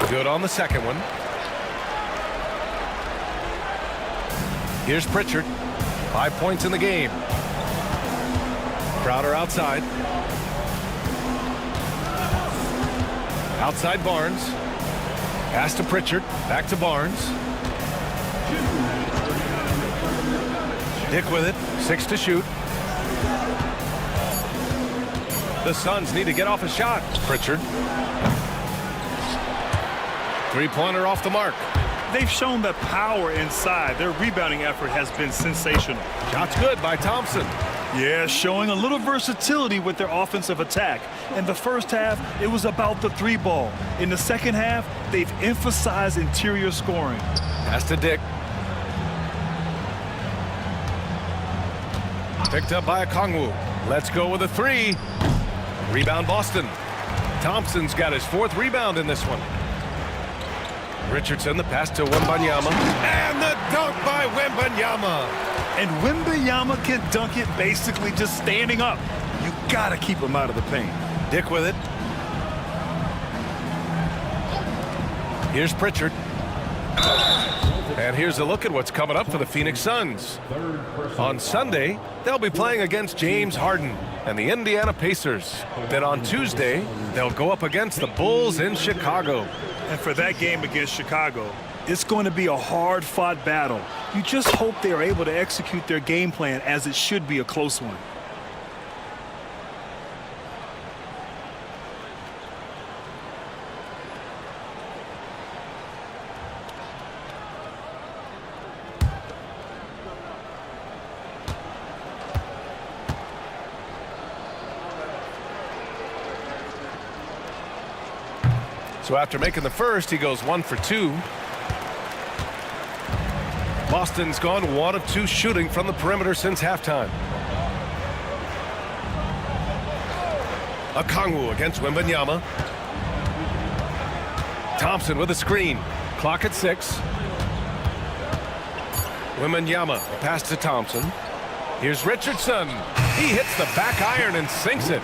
Good on the second one. Here's Pritchard. 5 points in the game. Crowder outside. Outside Barnes. Pass to Pritchard. Back to Barnes. Dick with it. 6 to shoot. The Suns need to get off a shot. Pritchard. 3-pointer off the mark. They've shown the power inside. Their rebounding effort has been sensational. Shot's good by Thompson. Yeah, showing a little versatility with their offensive attack. In the first half, it was about the 3 ball. In the second half, they've emphasized interior scoring. Pass to Dick. Picked up by Okongwu. Let's go with a 3. Rebound Boston. Thompson's got his 4th rebound in this one. Richardson, the pass to Wembanyama. And the dunk by Wembanyama. And Wembanyama can dunk it basically just standing up. You got to keep him out of the paint. Dick with it. Here's Pritchard. And here's a look at what's coming up for the Phoenix Suns. On Sunday, they'll be playing against James Harden and the Indiana Pacers. Then on Tuesday, they'll go up against the Bulls in Chicago. And for that game against Chicago, it's going to be a hard-fought battle. You just hope they are able to execute their game plan, as it should be a close one. So after making the first, he goes 1 for 2. Boston's gone 1 of 2 shooting from the perimeter since halftime. Okongwu against Wembanyama. Thompson with a screen. Clock at 6. Wembanyama pass to Thompson. Here's Richardson. He hits the back iron and sinks it.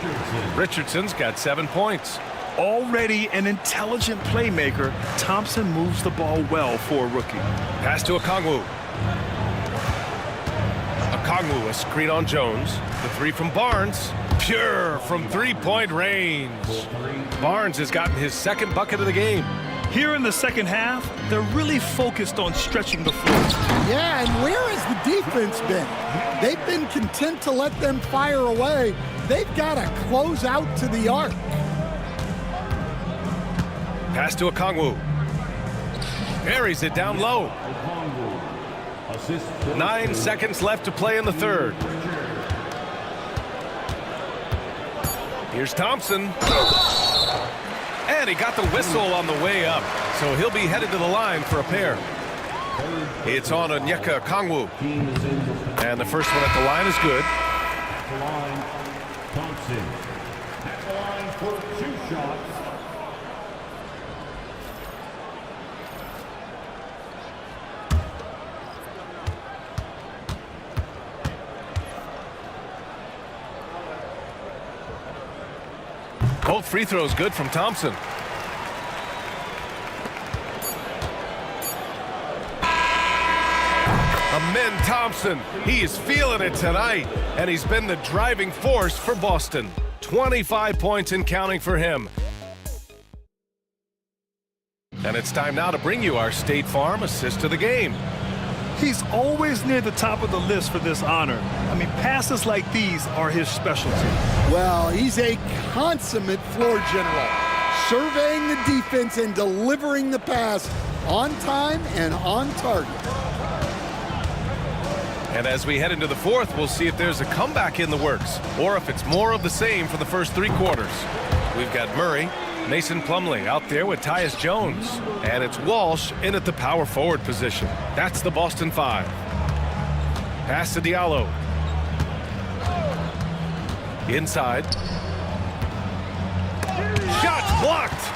Richardson's got 7 points. Already an intelligent playmaker, Thompson moves the ball well for a rookie. Pass to Okongwu. Okongwu, a screen on Jones. The three from Barnes. Pure from three-point range. Barnes has gotten his second bucket of the game. Here in the second half, they're really focused on stretching the floor. Yeah, and where has the defense been? They've been content to let them fire away. They've got to close out to the arc. Pass to Okongwu. Buries it down low. 9 seconds left to play in the third. Here's Thompson. And he got the whistle on the way up, so he'll be headed to the line for a pair. It's on Onyeka Okongwu. And the first one at the line is good. Thompson. At the line for 2 shots. Both free throws good from Thompson. Amen Thompson. He is feeling it tonight, and he's been the driving force for Boston. 25 points and counting for him. And it's time now to bring you our State Farm assist of the game. He's always near the top of the list for this honor. I mean, passes like these are his specialty. Well, he's a consummate floor general, surveying the defense and delivering the pass on time and on target. And as we head into the fourth, we'll see if there's a comeback in the works or if it's more of the same for the first 3 quarters. We've got Murray, Mason Plumlee out there with Tyus Jones, and it's Walsh in at the power forward position. That's the Boston 5. Pass to Diallo. Inside. Shot blocked.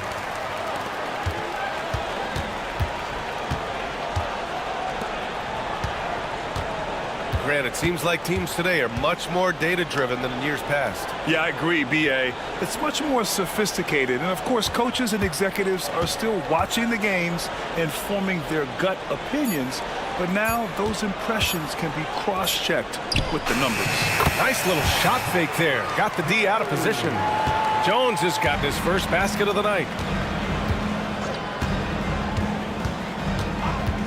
Grant, it seems like teams today are much more data-driven than in years past. Yeah, I agree, B.A. It's much more sophisticated. And, of course, coaches and executives are still watching the games and forming their gut opinions. But now those impressions can be cross-checked with the numbers. Nice little shot fake there. Got the D out of position. Jones has gotten his first basket of the night.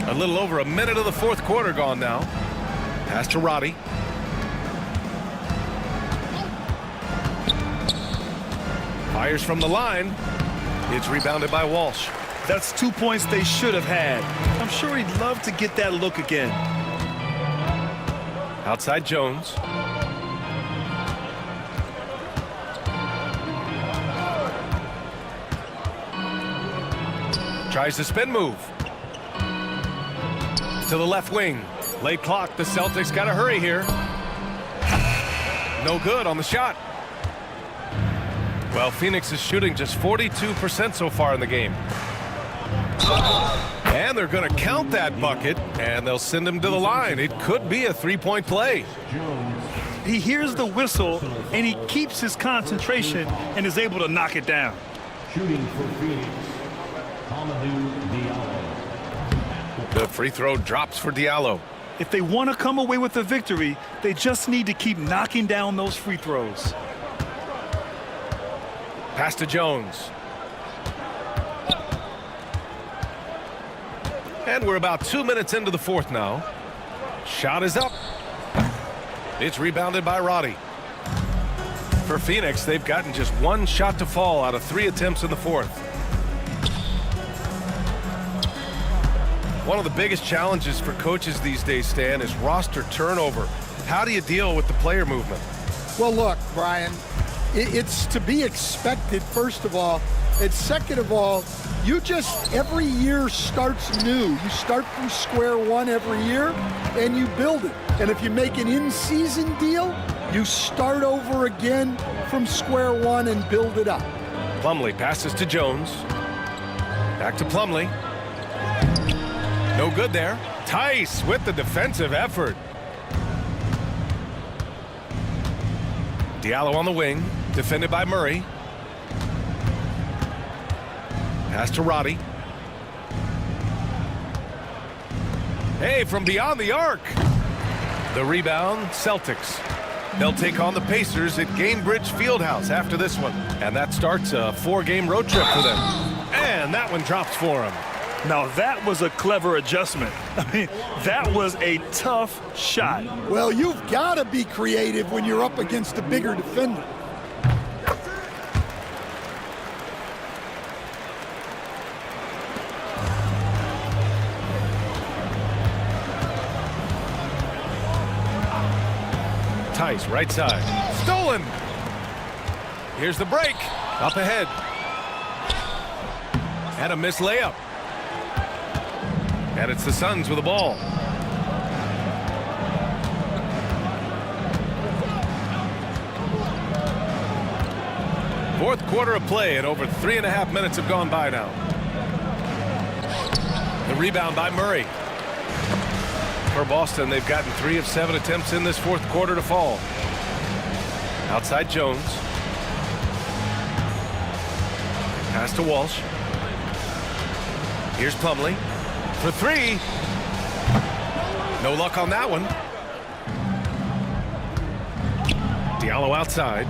A little over a minute of the fourth quarter gone now. Pass to Roddy. Fires from the line. It's rebounded by Walsh. That's 2 points they should have had. I'm sure he'd love to get that look again. Outside Jones. Tries the spin move. To the left wing. Late clock. The Celtics got to hurry here. No good on the shot. Well, Phoenix is shooting just 42% so far in the game. And they're going to count that bucket, and they'll send him to the line. It could be a 3-point play. He hears the whistle, and he keeps his concentration and is able to knock it down. Shooting for Phoenix, Hamidou Diallo. The free throw drops for Diallo. If they want to come away with a victory, they just need to keep knocking down those free throws. Pass to Jones. And we're about 2 minutes into the fourth now. Shot is up. It's rebounded by Roddy. For Phoenix, they've gotten just 1 shot to fall out of 3 attempts in the fourth. One of the biggest challenges for coaches these days, Stan, is roster turnover. How do you deal with the player movement? Well, look, Brian, it's to be expected, first of all. And second of all, you just, every year starts new. You start from square one every year, and you build it. And if you make an in-season deal, you start over again from square one and build it up. Plumlee passes to Jones. Back to Plumlee. No good there. Tice with the defensive effort. Diallo on the wing, defended by Murray. Pass to Roddy. Hey, from beyond the arc. The rebound, Celtics. They'll take on the Pacers at Gainbridge Fieldhouse after this one. And that starts a 4-game road trip for them. And that one drops for them. Now that was a clever adjustment. I mean, that was a tough shot. Well, you've got to be creative when you're up against a bigger defender. Tice, right side. Stolen! Here's the break. Up ahead. And a missed layup. And it's the Suns with the ball. Fourth quarter of play, and over 3.5 minutes have gone by now. The rebound by Murray. For Boston, they've gotten 3 of 7 attempts in this fourth quarter to fall. Outside Jones. Pass to Walsh. Here's Plumlee for 3. No luck on that one. Diallo outside.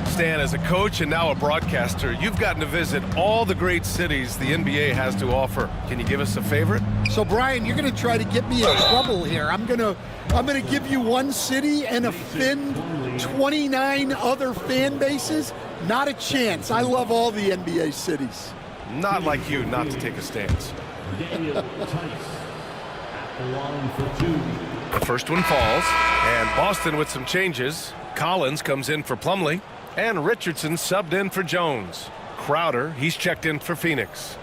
Stan, as a coach and now a broadcaster, you've gotten to visit all the great cities the NBA has to offer. Can you give us a favorite? So, Brian, you're going to try to get me in trouble here. I'm going to give you one city and offend 29 other fan bases. Not a chance. I love all the NBA cities. Not like you not to take a stance. The first one falls, and Boston with some changes. Collins comes in for Plumlee, and Richardson subbed in for Jones. Crowder, he's checked in for Phoenix.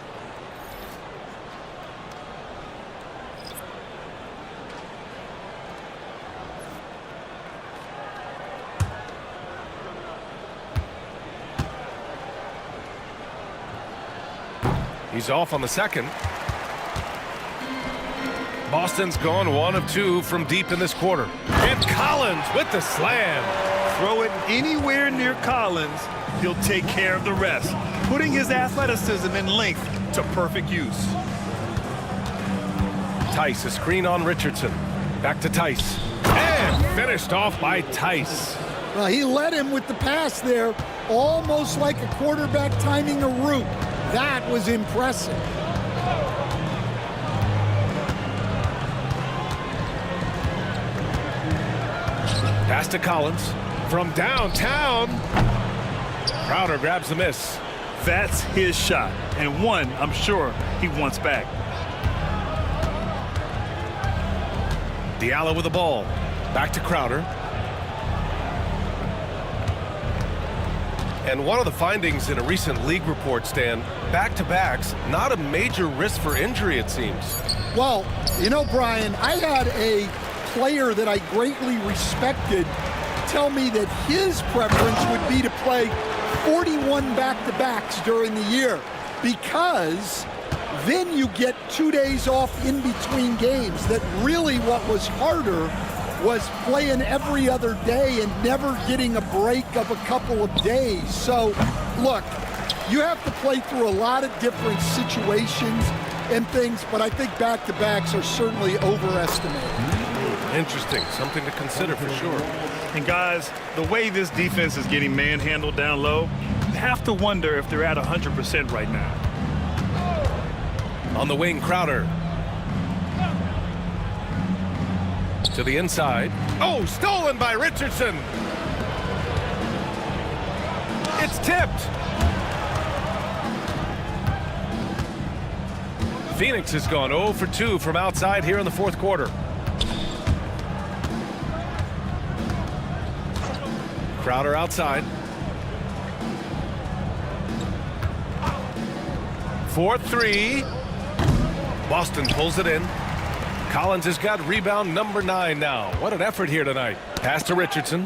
He's off on the second. Boston's gone 1 of 2 from deep in this quarter. And Collins with the slam. Throw it anywhere near Collins, he'll take care of the rest, putting his athleticism and length to perfect use. Tice, a screen on Richardson. Back to Tice. And finished off by Tice. Well, he led him with the pass there, almost like a quarterback timing a route. That was impressive. Pass to Collins from downtown. Crowder grabs the miss. That's his shot, and one I'm sure he wants back. Diallo with the ball. Back to Crowder. And one of the findings in a recent league report, Stan, back-to-backs, not a major risk for injury, it seems. Well, you know, Brian, I had a player that I greatly respected tell me that his preference would be to play 41 back-to-backs during the year because then you get 2 days off in between games. That really what was harder was playing every other day and never getting a break of a couple of days. So, look, you have to play through a lot of different situations and things, but I think back-to-backs are certainly overestimated. Interesting. Something to consider for sure. And guys, the way this defense is getting manhandled down low, you have to wonder if they're at 100% right now. On the wing, Crowder. To the inside. Oh, stolen by Richardson. It's tipped. Phoenix has gone 0 for 2 from outside here in the fourth quarter. Crowder outside. 4-3. Boston pulls it in. Collins has got rebound number 9 now. What an effort here tonight. Pass to Richardson.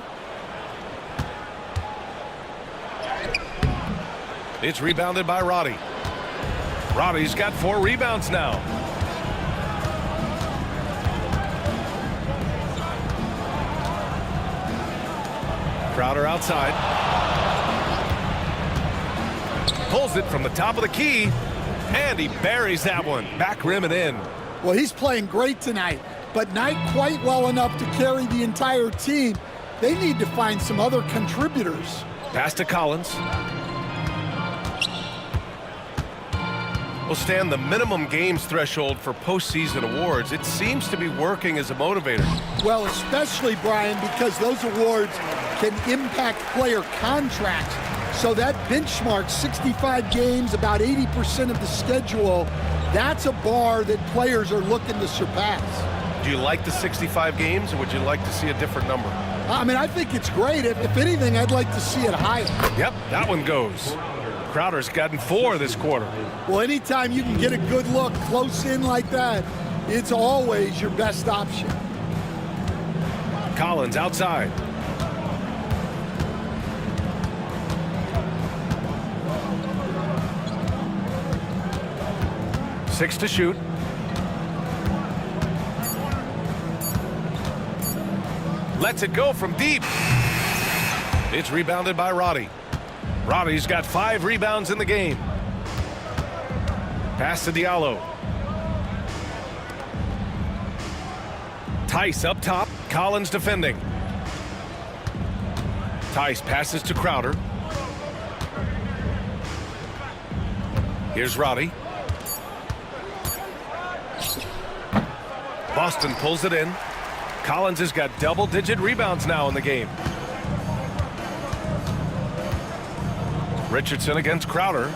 It's rebounded by Roddy. Roddy's got 4 rebounds now. Crowder outside. Pulls it from the top of the key, and he buries that one. Back rim and in. Well, he's playing great tonight, but not quite well enough to carry the entire team. They need to find some other contributors. Pass to Collins. Will stand the minimum games threshold for postseason awards. It seems to be working as a motivator. Well, especially, Brian, because those awards can impact player contracts. So that benchmark, 65 games, about 80% of the schedule, that's a bar that players are looking to surpass. Do you like the 65 games, or would you like to see a different number? I mean, I think it's great. If anything, I'd like to see it higher. Yep, that one goes. Crowder's gotten 4 this quarter. Well, anytime you can get a good look close in like that, it's always your best option. Collins outside. Six to shoot. Lets it go from deep. It's rebounded by Roddy. Roddy's got 5 rebounds in the game. Pass to Diallo. Tice up top. Collins defending. Tice passes to Crowder. Here's Roddy. Boston pulls it in. Collins has got double-digit rebounds now in the game. Richardson against Crowder.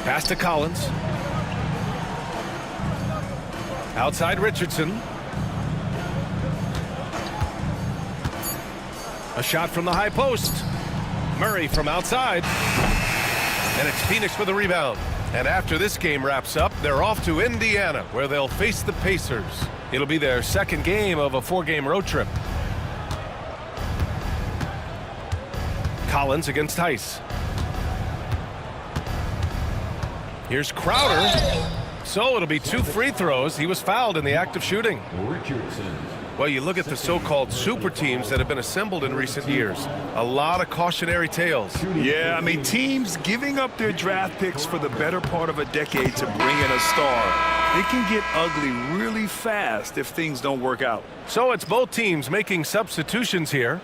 Pass to Collins. Outside Richardson. A shot from the high post. Murray from outside. And it's Phoenix with a rebound. And after this game wraps up, they're off to Indiana, where they'll face the Pacers. It'll be their second game of a 4-game road trip. Collins against Tice. Here's Crowder. So it'll be 2 free throws. He was fouled in the act of shooting. Richardson. Well, you look at the so-called super teams that have been assembled in recent years. A lot of cautionary tales. Yeah, I mean, teams giving up their draft picks for the better part of a decade to bring in a star. It can get ugly really fast if things don't work out. So it's both teams making substitutions here.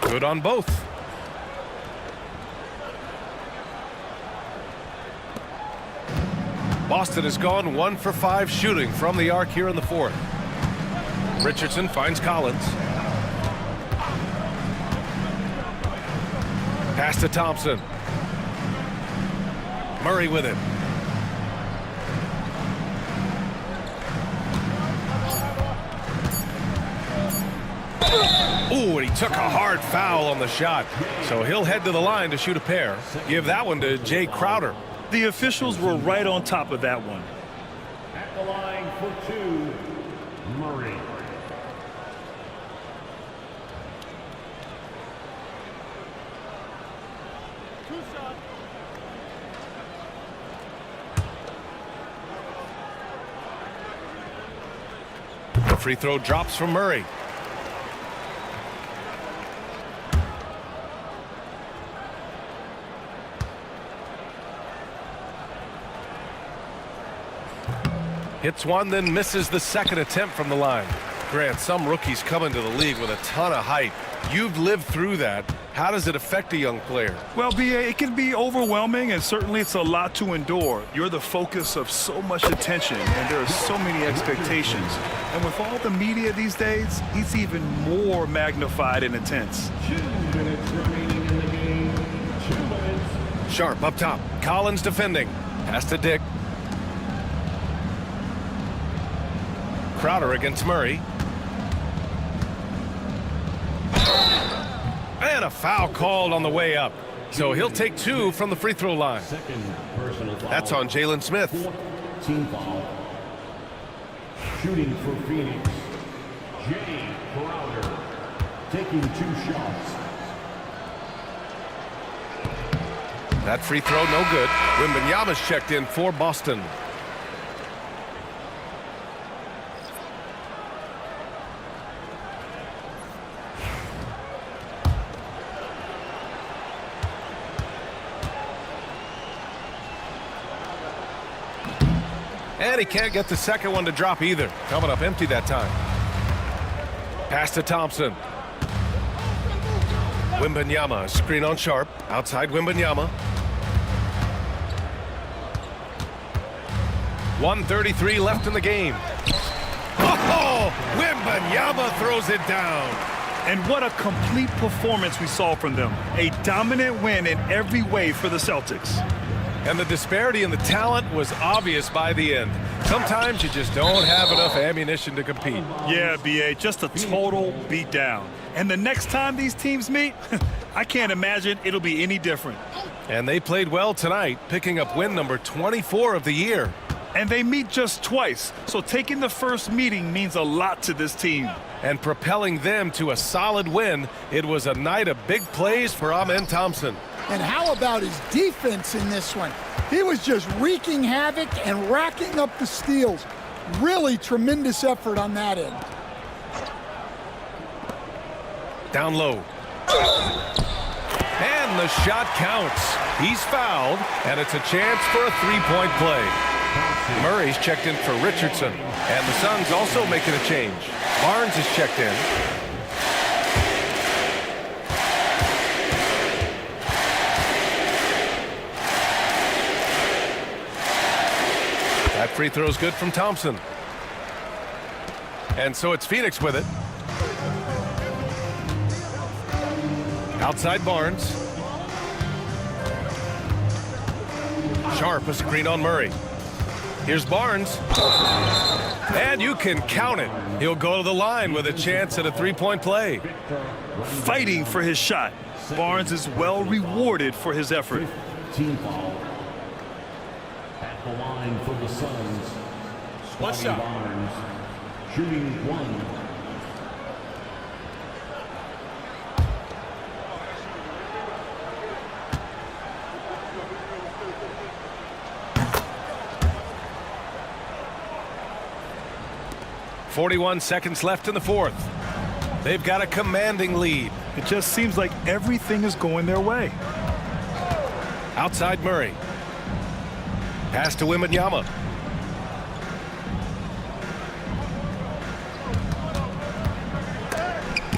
Good on both. Boston has gone 1 for 5 shooting from the arc here in the 4th. Richardson finds Collins. Pass to Thompson. Murray with it. Ooh, and he took a hard foul on the shot. So he'll head to the line to shoot a pair. Give that one to Jay Crowder. The officials were right on top of that one. At the line for 2, Murray. The free throw drops from Murray. Hits one, then misses the second attempt from the line. Grant, some rookies come into the league with a ton of hype. You've lived through that. How does it affect a young player? Well, B.A., it can be overwhelming, and certainly it's a lot to endure. You're the focus of so much attention, and there are so many expectations. And with all the media these days, it's even more magnified and intense. 2 minutes remaining in the game. 2 minutes. Sharp up top. Collins defending. Pass to Dick. Crowder against Murray. And a foul called on the way up. So he'll take 2 from the free throw line. Second personal foul. That's on Jalen Smith. 4th team foul. Shooting for Phoenix, Jay Crowder, taking 2 shots. That free throw, no good. Wembanyama's checked in for Boston. And he can't get the second one to drop either. Coming up empty that time. Pass to Thompson. Wembanyama, screen on Sharp. Outside Wembanyama. 1:33 left in the game. Oh, Wembanyama throws it down. And what a complete performance we saw from them. A dominant win in every way for the Celtics. And the disparity in the talent was obvious by the end. Sometimes you just don't have enough ammunition to compete. Yeah, B.A., just a total beatdown. And the next time these teams meet, I can't imagine it'll be any different. And they played well tonight, picking up win number 24 of the year. And they meet just twice, so taking the first meeting means a lot to this team. And propelling them to a solid win, it was a night of big plays for Amen Thompson. And how about his defense in this one? He was just wreaking havoc and racking up the steals. Really tremendous effort on that end. Down low. And the shot counts. He's fouled, and it's a chance for a three-point play. Murray's checked in for Richardson, and the Suns also making a change. Barnes is checked in. That free throw's good from Thompson. And so it's Phoenix with it. Outside Barnes. Sharp a screen on Murray. Here's Barnes. And you can count it. He'll go to the line with a chance at a three-point play. Fighting for his shot. Barnes is well rewarded for his effort. Team foul. At the line for the Suns. What's up? Barnes, shooting one. .41 seconds left in the fourth. They've got a commanding lead. It just seems like everything is going their way. Outside Murray. Pass to Wembanyama.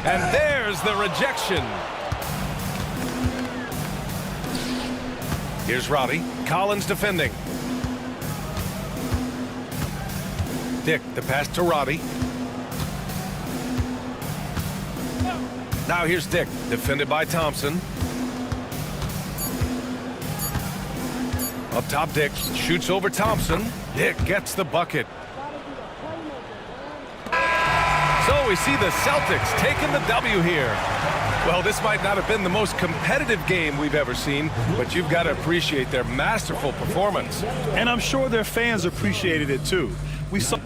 And there's the rejection. Here's Roddy. Collins defending. Dick, the pass to Roddy. Now here's Dick, defended by Thompson. Up top, Dick shoots over Thompson. Dick gets the bucket. So we see the Celtics taking the W here. Well, this might not have been the most competitive game we've ever seen, but you've got to appreciate their masterful performance. And I'm sure their fans appreciated it too. We saw